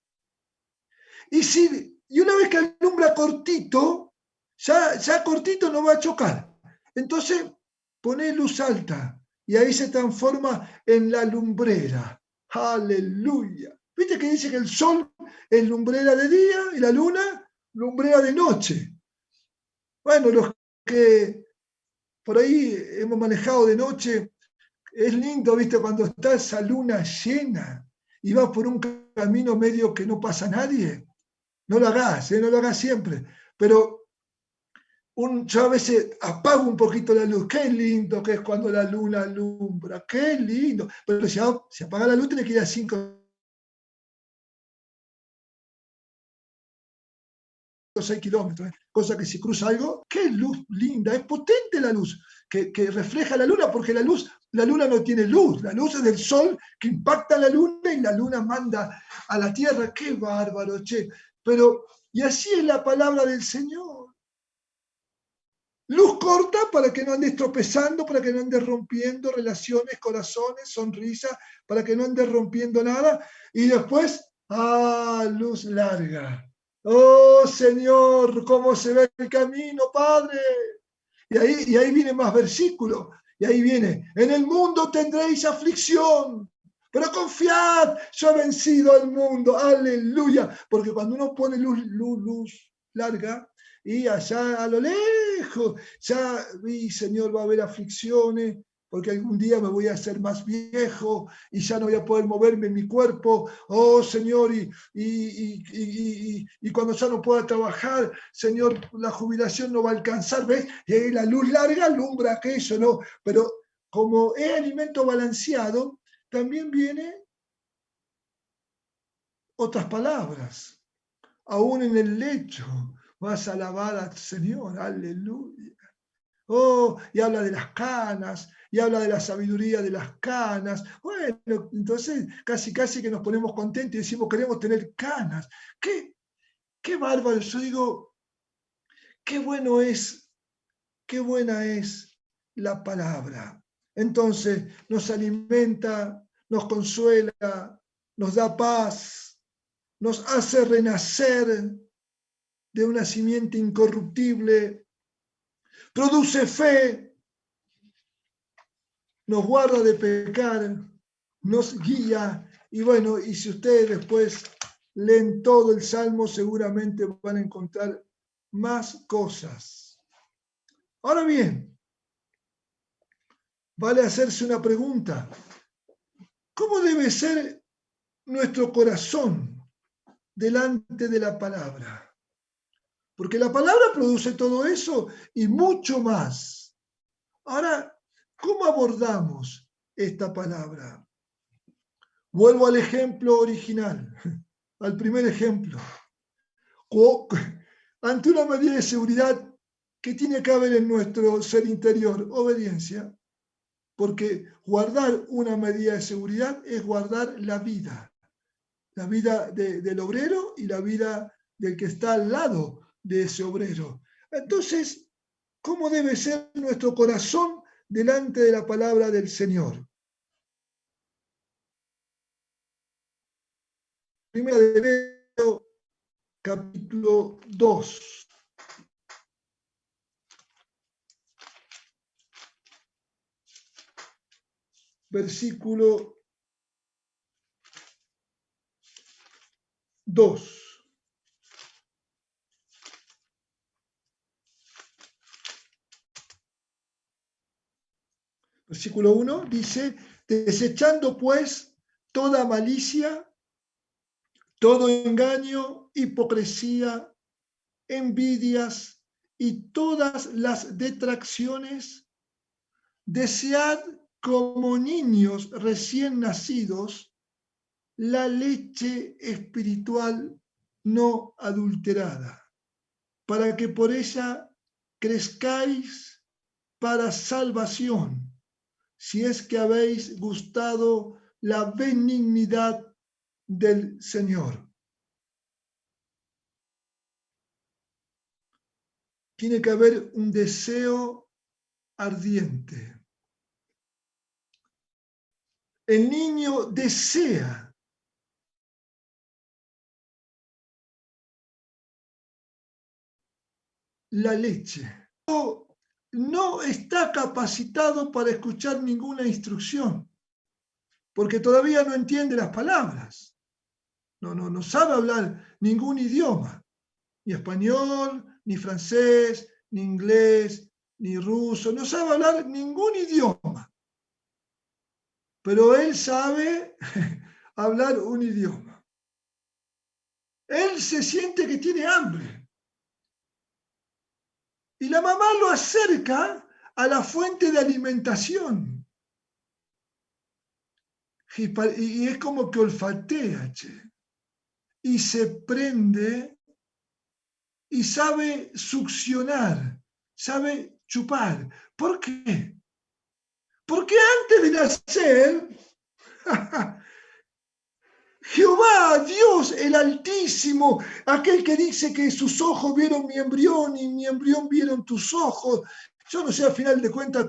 Y una vez que alumbra cortito, ya cortito no va a chocar. Entonces, poné luz alta y ahí se transforma en la lumbrera. Aleluya. ¿Viste que dice que el sol es lumbrera de día y la luna lumbrera de noche? Bueno, los que por ahí hemos manejado de noche, es lindo, ¿viste? Cuando está esa luna llena y vas por un camino medio que no pasa nadie. No lo hagas, no lo hagas siempre. Pero yo a veces apago un poquito la luz. Qué lindo que es cuando la luna alumbra. Qué lindo. Pero si apaga la luz, tenés que ir a 5 o 6 kilómetros. Cosa que si cruza algo, qué luz linda. Es potente la luz que refleja la luna, porque la luna no tiene luz. La luz es del sol que impacta la luna y la luna manda a la tierra. Qué bárbaro, che. Pero, y así es la palabra del Señor. Luz corta para que no andes tropezando, para que no andes rompiendo relaciones, corazones, sonrisas, para que no andes rompiendo nada. Y después, luz larga. Oh Señor, cómo se ve el camino, Padre. Y ahí viene más versículos. Y ahí viene, en el mundo tendréis aflicción, pero confiad, yo he vencido al mundo. Aleluya. Porque cuando uno pone luz larga, y allá a lo lejos, ya vi, Señor, va a haber aflicciones, porque algún día me voy a hacer más viejo y ya no voy a poder moverme en mi cuerpo. Oh, Señor, y cuando ya no pueda trabajar, Señor, la jubilación no va a alcanzar, ¿ves? Y ahí la luz larga alumbra aquello, ¿no? Pero como es alimento balanceado, también viene otras palabras. Aún en el lecho vas a alabar al Señor, aleluya. Oh, y habla de las canas, y habla de la sabiduría de las canas. Bueno, entonces casi que nos ponemos contentos y decimos, queremos tener canas. Qué bárbaro. Yo digo, qué buena es la palabra. Entonces nos alimenta, nos consuela, nos da paz, nos hace renacer de una simiente incorruptible, produce fe, nos guarda de pecar, nos guía. Y bueno, y si ustedes después leen todo el Salmo, seguramente van a encontrar más cosas. Ahora bien, vale hacerse una pregunta. ¿Cómo debe ser nuestro corazón delante de la palabra? Porque la palabra produce todo eso y mucho más. Ahora, ¿cómo abordamos esta palabra? Vuelvo al ejemplo original, al primer ejemplo. Ante una medida de seguridad que tiene que haber en nuestro ser interior, obediencia, porque guardar una medida de seguridad es guardar la vida del obrero y la vida del que está al lado de ese obrero. Entonces, ¿cómo debe ser nuestro corazón delante de la palabra del Señor? Primera de Pedro, capítulo 2. Versículo 2. Versículo 1 dice, desechando pues toda malicia, todo engaño, hipocresía, envidias y todas las detracciones, desead como niños recién nacidos la leche espiritual no adulterada, para que por ella crezcáis para salvación, si es que habéis gustado la benignidad del Señor. Tiene que haber un deseo ardiente. El niño desea la leche. No está capacitado para escuchar ninguna instrucción, porque todavía no entiende las palabras. No sabe hablar ningún idioma, ni español, ni francés, ni inglés, ni ruso. No sabe hablar ningún idioma. Pero él sabe hablar un idioma. Él se siente que tiene hambre. Y la mamá lo acerca a la fuente de alimentación. Y es como que olfatea, che. Y se prende y sabe succionar, sabe chupar. ¿Por qué? Porque antes de nacer, Jehová, Dios, el Altísimo, aquel que dice que sus ojos vieron mi embrión y mi embrión vieron tus ojos. Yo no sé al final de cuentas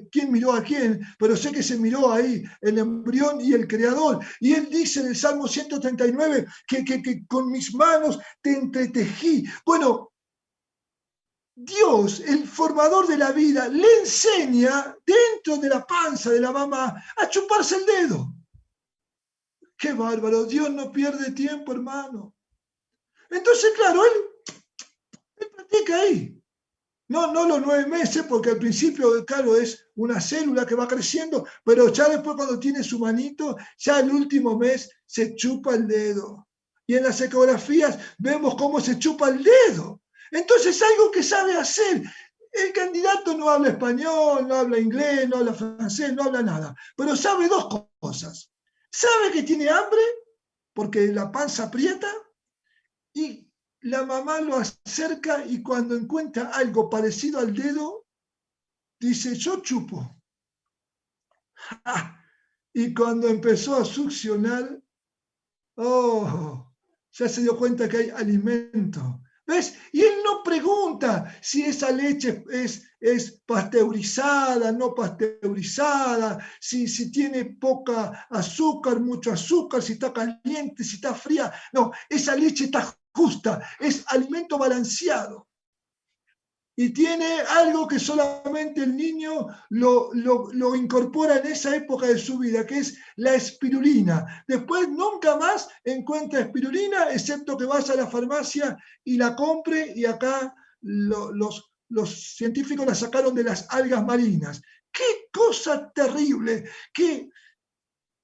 quién miró a quién, pero sé que se miró ahí el embrión y el creador. Y él dice en el Salmo 139 que con mis manos te entretejí. Bueno, Dios, el formador de la vida, le enseña dentro de la panza de la mamá a chuparse el dedo. ¡Qué bárbaro! Dios no pierde tiempo, hermano. Entonces, claro, él practica ahí. No los 9 meses, porque al principio, claro, es una célula que va creciendo, pero ya después cuando tiene su manito, ya el último mes se chupa el dedo. Y en las ecografías vemos cómo se chupa el dedo. Entonces, algo que sabe hacer. El candidato no habla español, no habla inglés, no habla francés, no habla nada, pero sabe dos cosas. Sabe que tiene hambre, porque la panza aprieta, y la mamá lo acerca y cuando encuentra algo parecido al dedo, dice, yo chupo. Y cuando empezó a succionar, ya se dio cuenta que hay alimento. ¿Ves? Y él no pregunta si esa leche es pasteurizada, no pasteurizada, si tiene poca azúcar, mucho azúcar, si está caliente, si está fría. No, esa leche está justa, es alimento balanceado. Y tiene algo que solamente el niño lo incorpora en esa época de su vida, que es la espirulina. Después nunca más encuentra espirulina, excepto que vas a la farmacia y la compre, y acá los científicos la sacaron de las algas marinas. ¡Qué cosa terrible!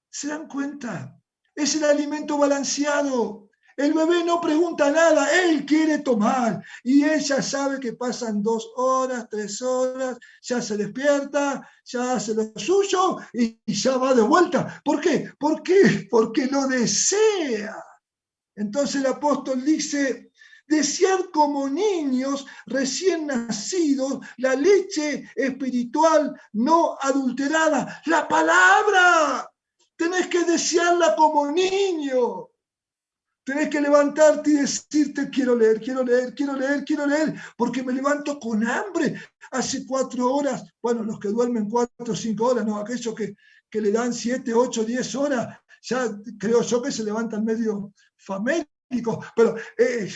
¿Se dan cuenta? Es el alimento balanceado. El bebé no pregunta nada, él quiere tomar. Y ella sabe que pasan 2 horas, 3 horas, ya se despierta, ya hace lo suyo y ya va de vuelta. ¿Por qué? ¿Por qué? Porque lo desea. Entonces el apóstol dice, desear como niños recién nacidos la leche espiritual no adulterada, la palabra. Tenés que desearla como niño. Tenés que levantarte y decirte, quiero leer, quiero leer, quiero leer, quiero leer, porque me levanto con hambre. Hace 4 horas, bueno, los que duermen 4 o 5 horas, no, aquellos que le dan 7, 8, 10 horas, ya creo yo que se levantan medio famélicos, pero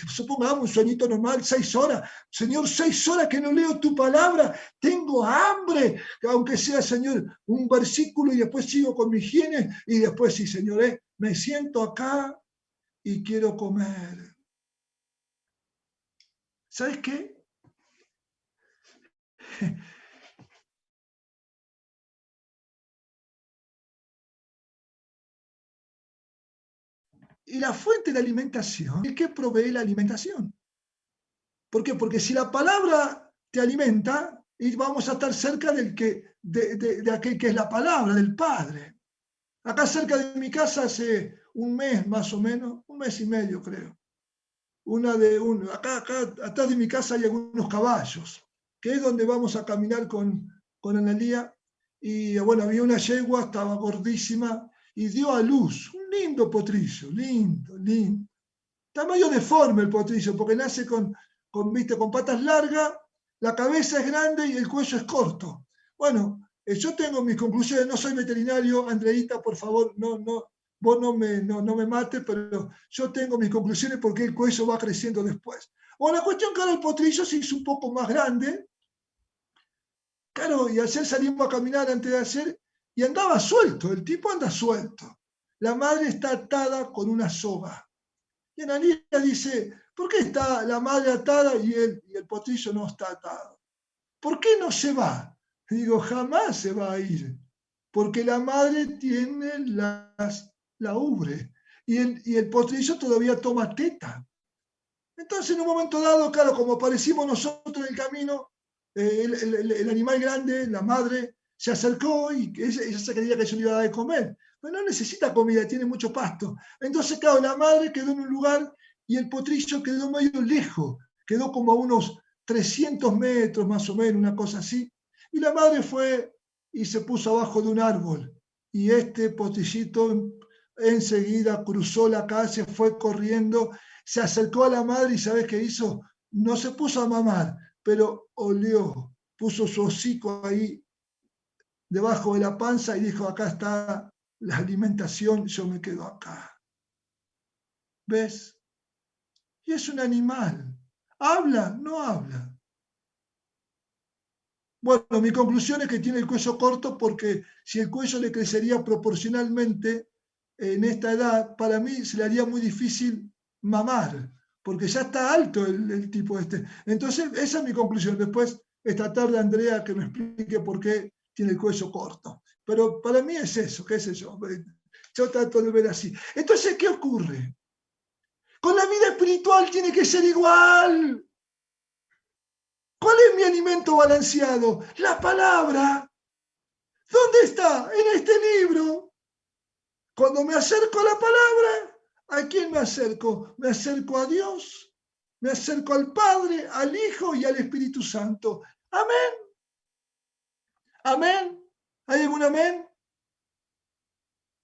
supongamos un sueñito normal, 6 horas. Señor, 6 horas que no leo tu palabra, tengo hambre, aunque sea, Señor, un versículo y después sigo con mi higiene y después sí, Señor, me siento acá y quiero comer. ¿Sabes qué? Y la fuente de alimentación, ¿el que provee la alimentación? ¿Por qué? Porque si la palabra te alimenta, y vamos a estar cerca de aquel que es la palabra, del Padre. Acá cerca de mi casa hace un mes más o menos, un mes y medio creo. Acá atrás de mi casa hay algunos caballos, que es donde vamos a caminar con Analía. Y bueno, había una yegua, estaba gordísima, y dio a luz un lindo potrillo, lindo, lindo. Está medio deforme el potrillo, porque nace ¿viste? Con patas largas, la cabeza es grande y el cuello es corto. Bueno, yo tengo mis conclusiones, no soy veterinario, Andreita, por favor, vos no me mates, pero yo tengo mis conclusiones porque el cuello va creciendo después. O la cuestión que ahora el potrillo se hizo un poco más grande, claro, y ayer salimos a caminar antes de ayer y andaba suelto, el tipo anda suelto. La madre está atada con una soga. Y Analía dice, ¿por qué está la madre atada y el potrillo no está atado? ¿Por qué no se va? Y digo, jamás se va a ir, porque la madre tiene la ubre y el potrillo todavía toma teta. Entonces, en un momento dado, claro, como aparecimos nosotros en el camino, el animal grande, la madre, se acercó y ella se creía que yo le iba a dar de comer. Pero no necesita comida, tiene mucho pasto. Entonces, claro, la madre quedó en un lugar y el potrillo quedó medio lejos, quedó como a unos 300 metros más o menos, una cosa así. Y la madre fue y se puso abajo de un árbol. Y este potrillito enseguida cruzó la calle, fue corriendo, se acercó a la madre y ¿sabes qué hizo? No se puso a mamar, pero olió, puso su hocico ahí debajo de la panza y dijo, acá está la alimentación, yo me quedo acá. ¿Ves? Y es un animal. ¿Habla? No habla. Bueno, mi conclusión es que tiene el cuello corto porque si el cuello le crecería proporcionalmente en esta edad, para mí se le haría muy difícil mamar, porque ya está alto el tipo este. Entonces, esa es mi conclusión. Después, esta tarde, Andrea, que me explique por qué tiene el cuello corto. Pero para mí es eso, qué sé yo. Yo trato de ver así. Entonces, ¿qué ocurre? Con la vida espiritual tiene que ser igual. ¿Cuál es mi alimento balanceado? La palabra. ¿Dónde está? En este libro. Cuando me acerco a la palabra, ¿a quién me acerco? Me acerco a Dios, me acerco al Padre, al Hijo y al Espíritu Santo. Amén. Amén. ¿Hay algún amén?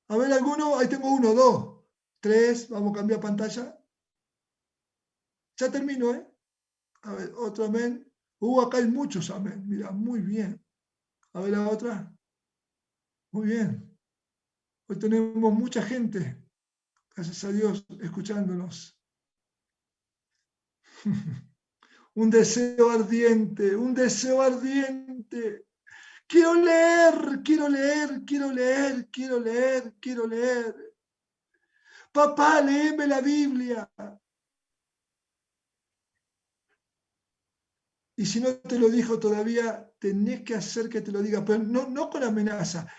A ver, alguno. Ahí tengo 1, 2, 3. Vamos a cambiar pantalla. Ya termino, ¿eh? A ver, otro amén. Acá hay muchos amén. Mira, muy bien. A ver la otra. Muy bien. Hoy tenemos mucha gente, gracias a Dios, escuchándonos. Un deseo ardiente, un deseo ardiente. Quiero leer, quiero leer, quiero leer, quiero leer, quiero leer. Papá, léeme la Biblia. Y si no te lo dijo todavía, tenés que hacer que te lo diga, pero no con amenaza.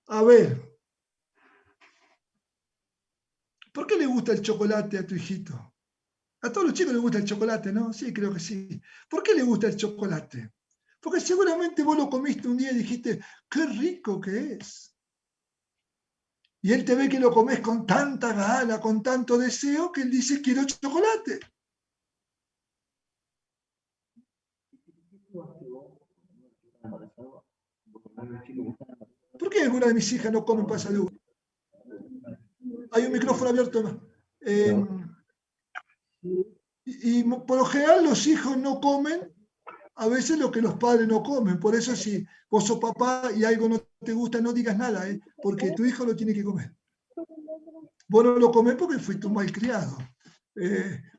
A ver, ¿Por qué le gusta el chocolate a tu hijito? A todos los chicos les gusta el chocolate, ¿no? Sí, creo que sí. ¿Por qué le gusta el chocolate? Porque seguramente vos lo comiste un día y dijiste, qué rico que es. Y él te ve que lo comes con tanta gana, con tanto deseo, que él dice, quiero chocolate. ¿Por qué algunas de mis hijas no comen pasas de uva? Hay un micrófono abierto. Y por lo general los hijos no comen a veces lo que los padres no comen. Por eso si vos sos papá y algo no te gusta, no digas nada, porque tu hijo lo tiene que comer. Vos no lo comés porque fuiste un mal criado.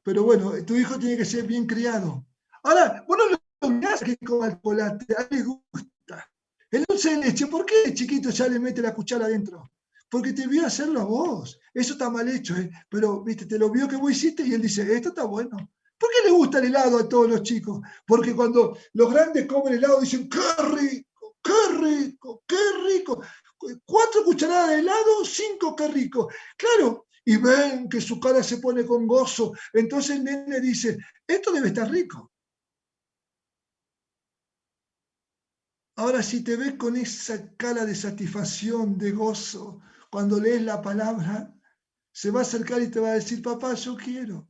Pero bueno, tu hijo tiene que ser bien criado. Ahora, vos no lo obligás a que coma chocolate, a él le gusta. El dulce de leche, ¿por qué el chiquito ya le mete la cuchara adentro? Porque te vio hacerlo a vos. Eso está mal hecho, pero viste, te lo vio que vos hiciste y él dice, esto está bueno. ¿Por qué le gusta el helado a todos los chicos? Porque cuando los grandes comen helado dicen, qué rico, qué rico, qué rico. 4 cucharadas de helado, 5, qué rico. Claro, y ven que su cara se pone con gozo. Entonces el nene dice, esto debe estar rico. Ahora, si te ves con esa cara de satisfacción, de gozo, cuando lees la palabra, se va a acercar y te va a decir, papá, yo quiero.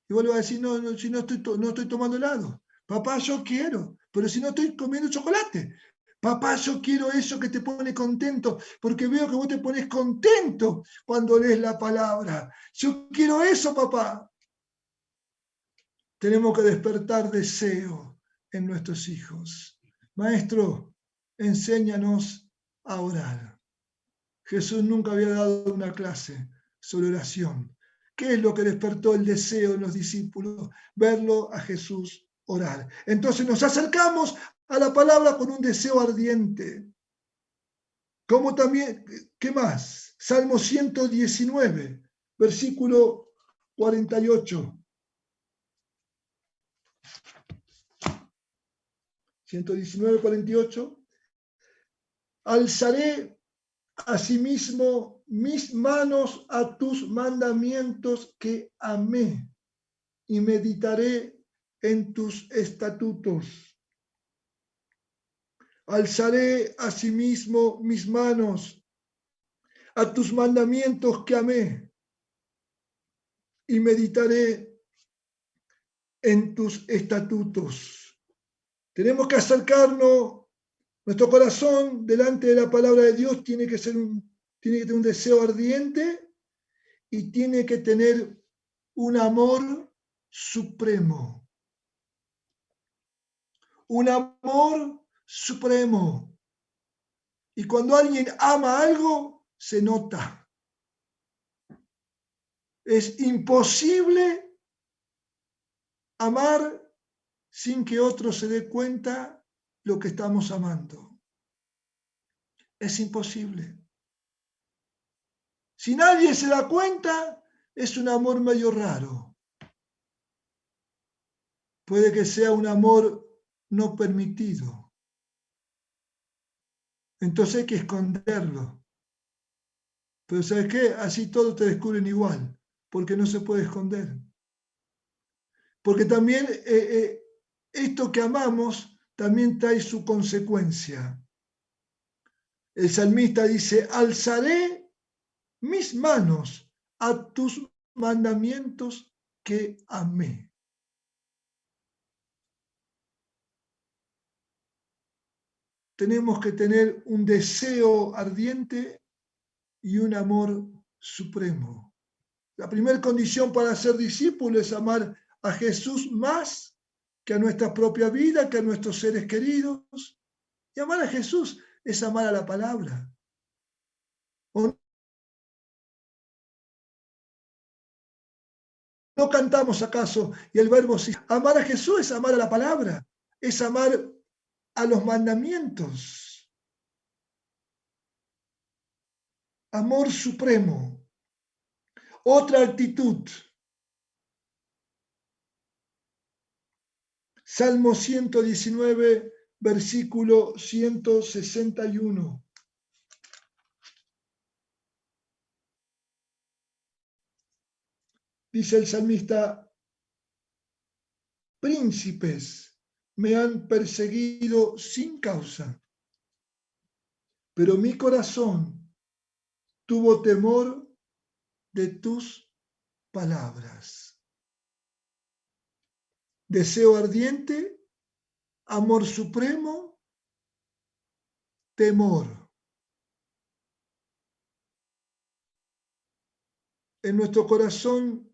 Y vos le vas a decir, no, no, si no estoy tomando helado. Papá, yo quiero, pero si no estoy comiendo chocolate. Papá, yo quiero eso que te pone contento, porque veo que vos te pones contento cuando lees la palabra. Yo quiero eso, papá. Tenemos que despertar deseo en nuestros hijos. Maestro, enséñanos a orar. Jesús nunca había dado una clase sobre oración. ¿Qué es lo que despertó el deseo en los discípulos? Verlo a Jesús orar. Entonces nos acercamos a la palabra con un deseo ardiente. Como también, ¿qué más? Salmo 119, versículo 48. 119, 48. Alzaré asimismo mis manos a tus mandamientos que amé y meditaré en tus estatutos. Alzaré asimismo mis manos a tus mandamientos que amé y meditaré en tus estatutos. Tenemos que acercarnos, nuestro corazón delante de la palabra de Dios tiene que tener un deseo ardiente y tiene que tener un amor supremo. Un amor supremo. Y cuando alguien ama algo, se nota. Es imposible amar sin que otro se dé cuenta lo que estamos amando. Es imposible. Si nadie se da cuenta, es un amor medio raro. Puede que sea un amor no permitido. Entonces hay que esconderlo. Pero ¿sabes qué? Así todos te descubren igual, porque no se puede esconder. Porque también esto que amamos también trae su consecuencia. El salmista dice, alzaré mis manos a tus mandamientos que amé. Tenemos que tener un deseo ardiente y un amor supremo. La primera condición para ser discípulo es amar a Jesús más que a nuestra propia vida, que a nuestros seres queridos. Y amar a Jesús es amar a la palabra. ¿O no cantamos acaso? Y el verbo sí. Amar a Jesús es amar a la palabra, es amar a los mandamientos. Amor supremo. Otra actitud. Salmo 119, versículo 161. Dice el salmista, príncipes me han perseguido sin causa, pero mi corazón tuvo temor de tus palabras. Deseo ardiente, amor supremo, temor. En nuestro corazón,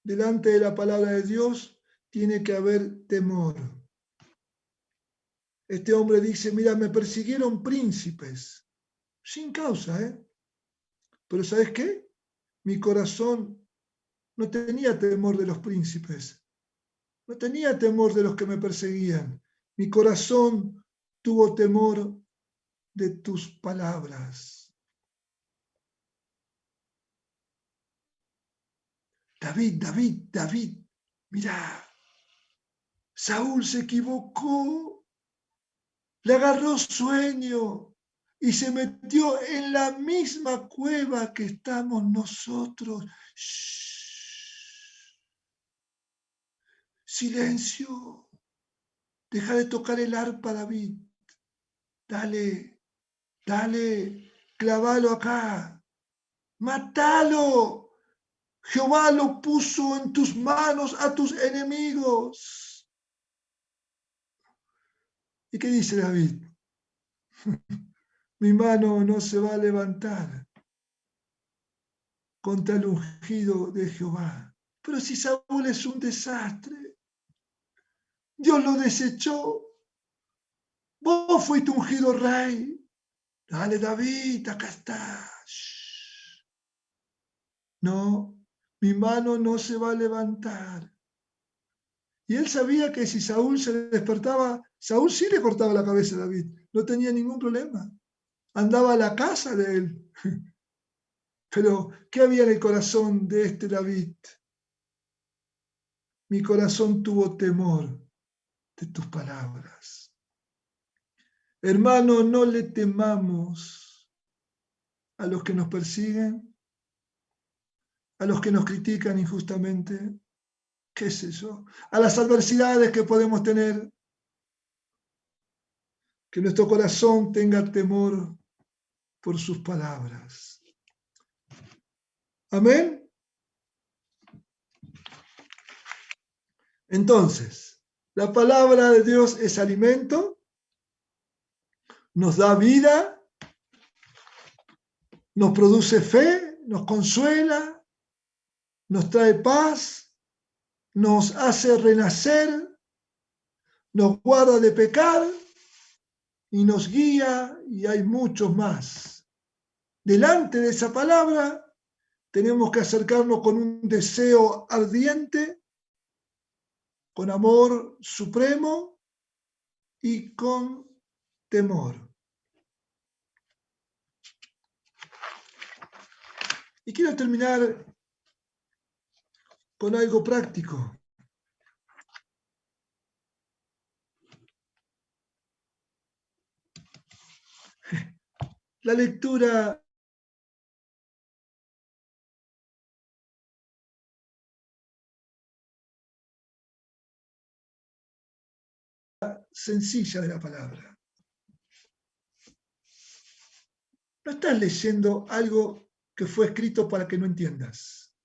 delante de la palabra de Dios, tiene que haber temor. Este hombre dice, mira, me persiguieron príncipes, sin causa, ¿eh? Pero ¿sabes qué? Mi corazón no tenía temor de los príncipes, no tenía temor de los que me perseguían. Mi corazón tuvo temor de tus palabras. David, mira, Saúl se equivocó, le agarró sueño y se metió en la misma cueva que estamos nosotros. Shh. Silencio, deja de tocar el arpa, David. Dale, clavalo acá, matalo. Jehová lo puso en tus manos a tus enemigos. ¿Y qué dice David? Mi mano no se va a levantar contra el ungido de Jehová. Pero si Saúl es un desastre, Dios lo desechó. Vos fuiste ungido rey. Dale, David, acá está. Shh. No, mi mano no se va a levantar. Y él sabía que si Saúl se despertaba, Saúl sí le cortaba la cabeza a David. No tenía ningún problema. Andaba a la casa de él. Pero, ¿qué había en el corazón de este David? Mi corazón tuvo temor de tus palabras. Hermano, no le temamos a los que nos persiguen, a los que nos critican injustamente, qué es eso, a las adversidades que podemos tener, que nuestro corazón tenga temor por sus palabras. Amén. Entonces, la palabra de Dios es alimento, nos da vida, nos produce fe, nos consuela, nos trae paz, nos hace renacer, nos guarda de pecar y nos guía, y hay muchos más. Delante de esa palabra tenemos que acercarnos con un deseo ardiente, con amor supremo y con temor. Y quiero terminar con algo práctico. La lectura sencilla de la palabra. No estás leyendo algo que fue escrito para que no entiendas.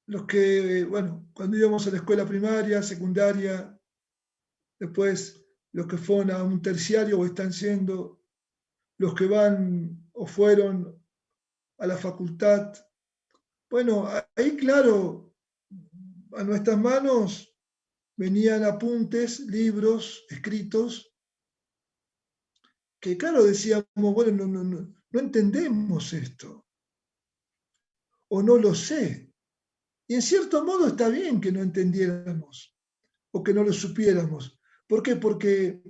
Los que, cuando íbamos a la escuela primaria, secundaria, después los que fueron a un terciario o están yendo, los que van o fueron a la facultad. Bueno, ahí claro, a nuestras manos venían apuntes, libros escritos, que claro decíamos, bueno, no entendemos esto, o no lo sé. Y en cierto modo está bien que no entendiéramos, o que no lo supiéramos. ¿Por qué? Porque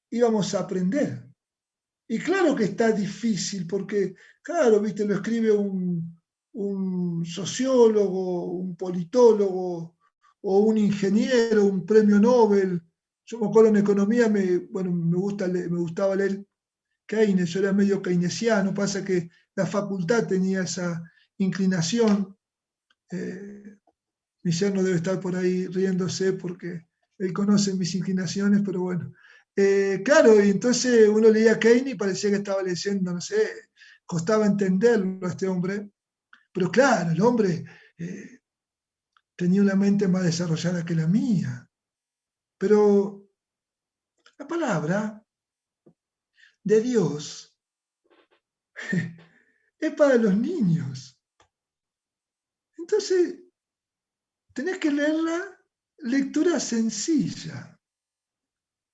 íbamos a aprender. Y claro que está difícil, porque, claro, viste, lo escribe un sociólogo, un politólogo, o un ingeniero, un premio Nobel. Yo me acuerdo en economía, me gustaba leer Keynes, yo era medio keynesiano, pasa que la facultad tenía esa inclinación. Mi yerno debe estar por ahí riéndose porque él conoce mis inclinaciones, pero bueno. Claro, y entonces uno leía Keynes y parecía que estaba leyendo, no sé, costaba entenderlo a este hombre, pero claro, el hombre tenía una mente más desarrollada que la mía. Pero la palabra de Dios es para los niños. Entonces, tenés que leerla lectura sencilla.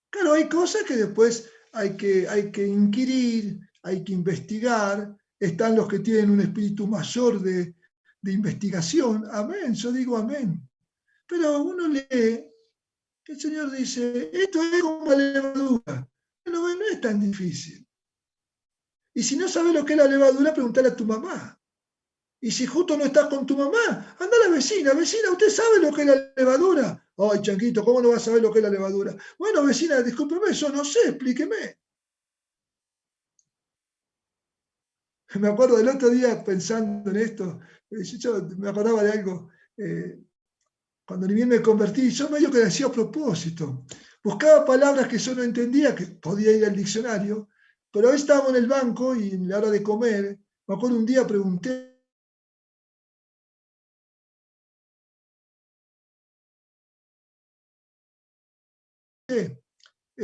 Claro, hay cosas que después hay que inquirir, hay que investigar. Están los que tienen un espíritu mayor de investigación. Amén, yo digo amén. Pero uno lee, el Señor dice, esto es como la levadura. No, no es tan difícil. Y si no sabes lo que es la levadura, preguntale a tu mamá. Y si justo no estás con tu mamá, anda a la vecina. Vecina, ¿usted sabe lo que es la levadura? Ay, changuito, ¿cómo no vas a saber lo que es la levadura? Bueno, vecina, discúlpeme, yo no sé, explíqueme. Me acuerdo del otro día pensando en esto, yo me acordaba de algo. Cuando ni bien me convertí, yo medio que decía a propósito. Buscaba palabras que yo no entendía, que podía ir al diccionario, pero hoy estábamos en el banco y en la hora de comer, me acuerdo un día pregunté,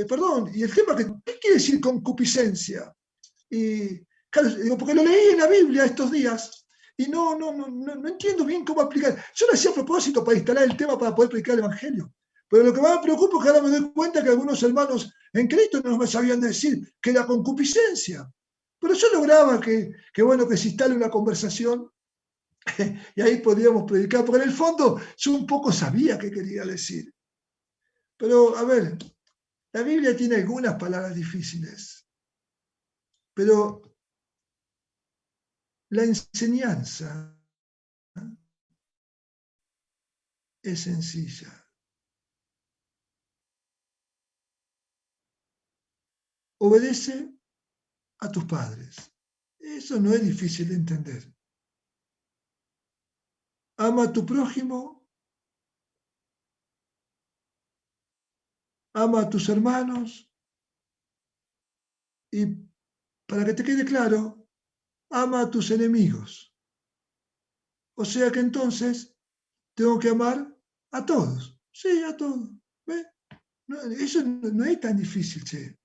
perdón, y el tema que, ¿qué quiere decir concupiscencia? Y claro, digo, porque lo leí en la Biblia estos días y no entiendo bien cómo aplicar. Yo lo hacía a propósito para instalar el tema para poder predicar el Evangelio. Pero lo que más me preocupa es que ahora me doy cuenta que algunos hermanos en Cristo no me sabían decir que la concupiscencia. Pero yo lograba bueno, que se instale una conversación y ahí podíamos predicar, porque en el fondo yo un poco sabía qué quería decir. Pero, a ver, la Biblia tiene algunas palabras difíciles, pero la enseñanza es sencilla. Obedece a tus padres. Eso no es difícil de entender. Ama a tu prójimo, ama a tus hermanos y, para que te quede claro, ama a tus enemigos. O sea que entonces tengo que amar a todos. Sí, a todos. ¿Ve? No, eso no es tan difícil, che.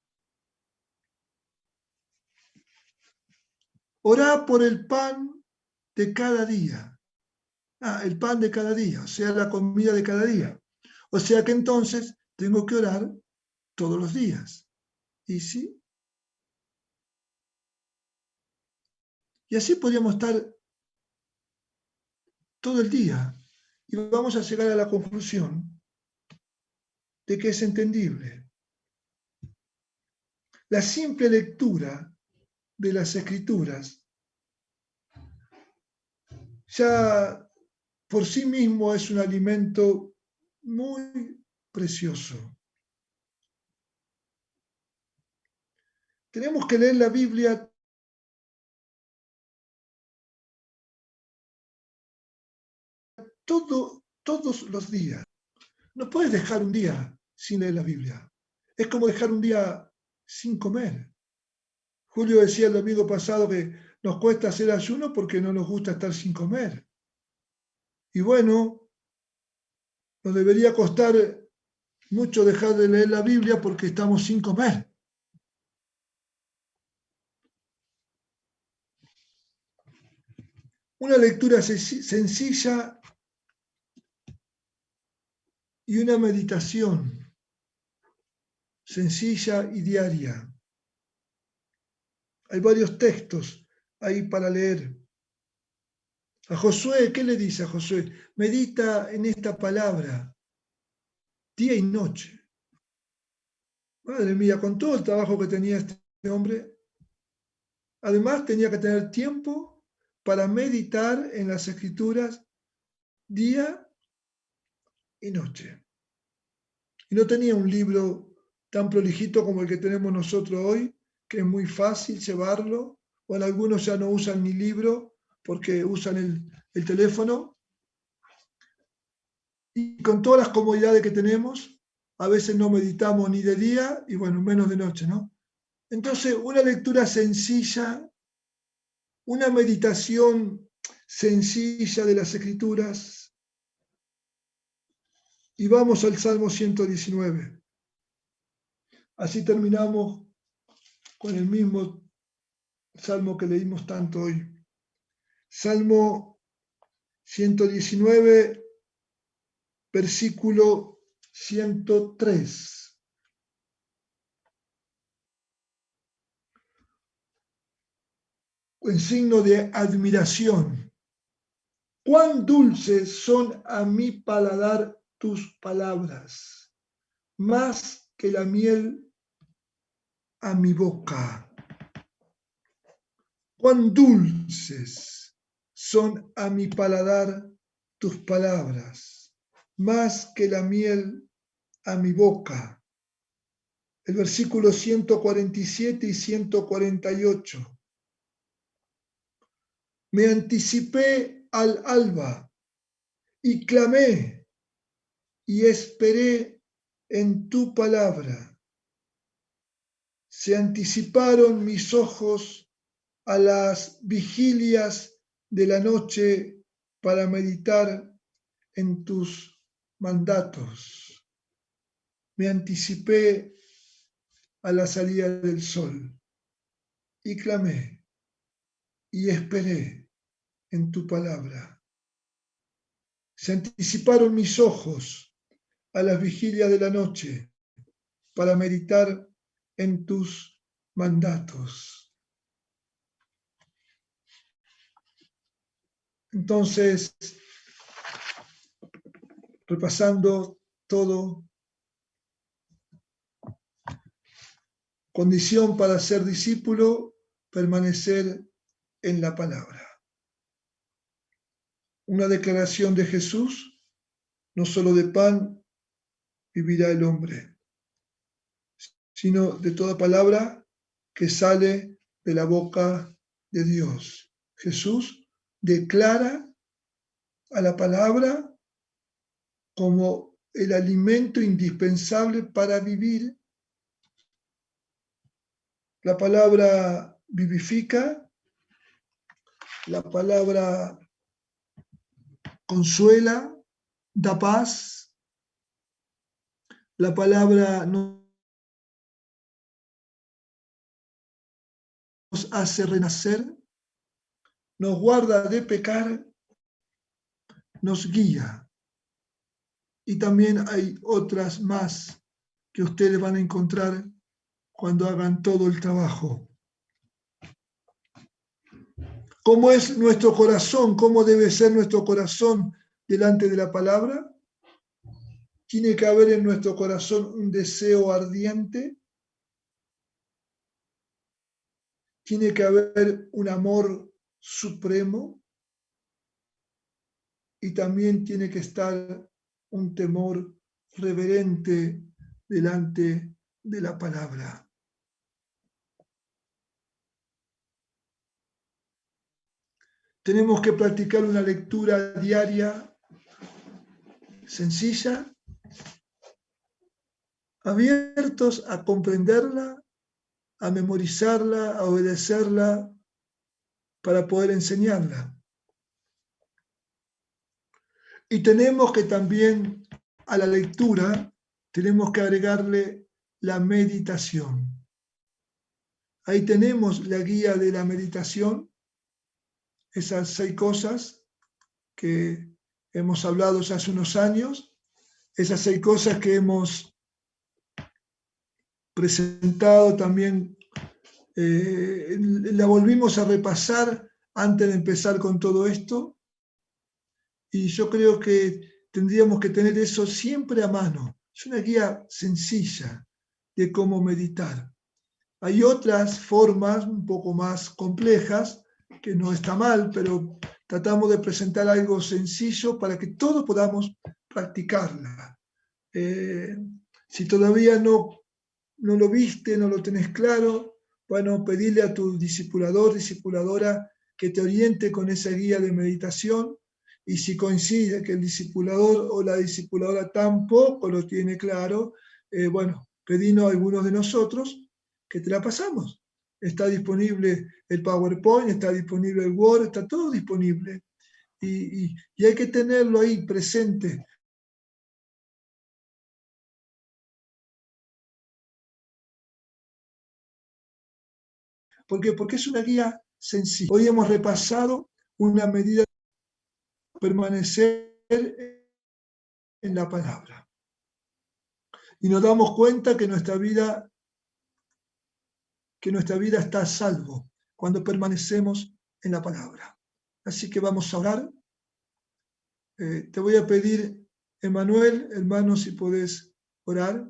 Orá por el pan de cada día. El pan de cada día, o sea, la comida de cada día. O sea que entonces tengo que orar todos los días. ¿Y sí? Y así podríamos estar todo el día y vamos a llegar a la conclusión de que es entendible. La simple lectura de las escrituras ya por sí mismo es un alimento muy precioso. Tenemos que leer la Biblia todos los días. No puedes dejar un día sin leer la Biblia. Es como dejar un día sin comer. Julio decía el domingo pasado que nos cuesta hacer ayuno porque no nos gusta estar sin comer. Y bueno, nos debería costar mucho dejar de leer la Biblia porque estamos sin comer. Una lectura sencilla y una meditación sencilla y diaria. Hay varios textos ahí para leer. A Josué, ¿qué le dice a Josué? Medita en esta palabra día y noche. Madre mía, con todo el trabajo que tenía este hombre, además tenía que tener tiempo para meditar en las escrituras día y noche. Y no tenía un libro tan prolijito como el que tenemos nosotros hoy, que es muy fácil llevarlo. Bueno, algunos ya no usan ni libro porque usan el teléfono. Y con todas las comodidades que tenemos, a veces no meditamos ni de día y bueno, menos de noche, ¿no? Entonces, una lectura sencilla, una meditación sencilla de las Escrituras. Y vamos al Salmo 119. Así terminamos con el mismo salmo que leímos tanto hoy. Salmo 119, versículo 103. En signo de admiración. Cuán dulces son a mi paladar tus palabras, más que la miel a mi boca. Cuán dulces son a mi paladar tus palabras, más que la miel a mi boca. El versículo 147 y 148. Me anticipé al alba y clamé y esperé en tu palabra. Se anticiparon mis ojos a las vigilias de la noche para meditar en tus mandatos. Me anticipé a la salida del sol y clamé y esperé en tu palabra. Se anticiparon mis ojos a las vigilias de la noche para meditar en tus mandatos. Entonces, repasando todo, condición para ser discípulo, permanecer en la palabra. Una declaración de Jesús, no solo de pan vivirá el hombre, sino de toda palabra que sale de la boca de Dios. Jesús declara a la palabra como el alimento indispensable para vivir. La palabra vivifica, la palabra consuela, da paz, la palabra nos hace renacer, nos guarda de pecar, nos guía. Y también hay otras más que ustedes van a encontrar cuando hagan todo el trabajo. ¿Cómo es nuestro corazón? ¿Cómo debe ser nuestro corazón delante de la palabra? Tiene que haber en nuestro corazón un deseo ardiente. Tiene que haber un amor supremo. Y también tiene que estar un temor reverente delante de la palabra. Tenemos que practicar una lectura diaria sencilla, abiertos a comprenderla, a memorizarla, a obedecerla, para poder enseñarla. Y tenemos que también a la lectura, tenemos que agregarle la meditación. Ahí tenemos la guía de la meditación, esas 6 cosas que hemos hablado ya hace unos años, esas 6 cosas que hemos presentado también, la volvimos a repasar antes de empezar con todo esto, y yo creo que tendríamos que tener eso siempre a mano. Es una guía sencilla de cómo meditar. Hay otras formas un poco más complejas, que no está mal, pero tratamos de presentar algo sencillo para que todos podamos practicarla. Si todavía no lo viste, no lo tenés claro, bueno, pedirle a tu discipulador, discipuladora, que te oriente con esa guía de meditación, y si coincide que el discipulador o la discipuladora tampoco lo tiene claro, bueno, pedinos a algunos de nosotros que te la pasamos. Está disponible el PowerPoint, está disponible el Word, está todo disponible. Y hay que tenerlo ahí presente. ¿Por qué? Porque es una guía sencilla. Hoy hemos repasado una medida de permanecer en la palabra. Y nos damos cuenta que nuestra vida está a salvo cuando permanecemos en la palabra. Así que vamos a orar. Te voy a pedir, Emanuel, hermano, si podés orar.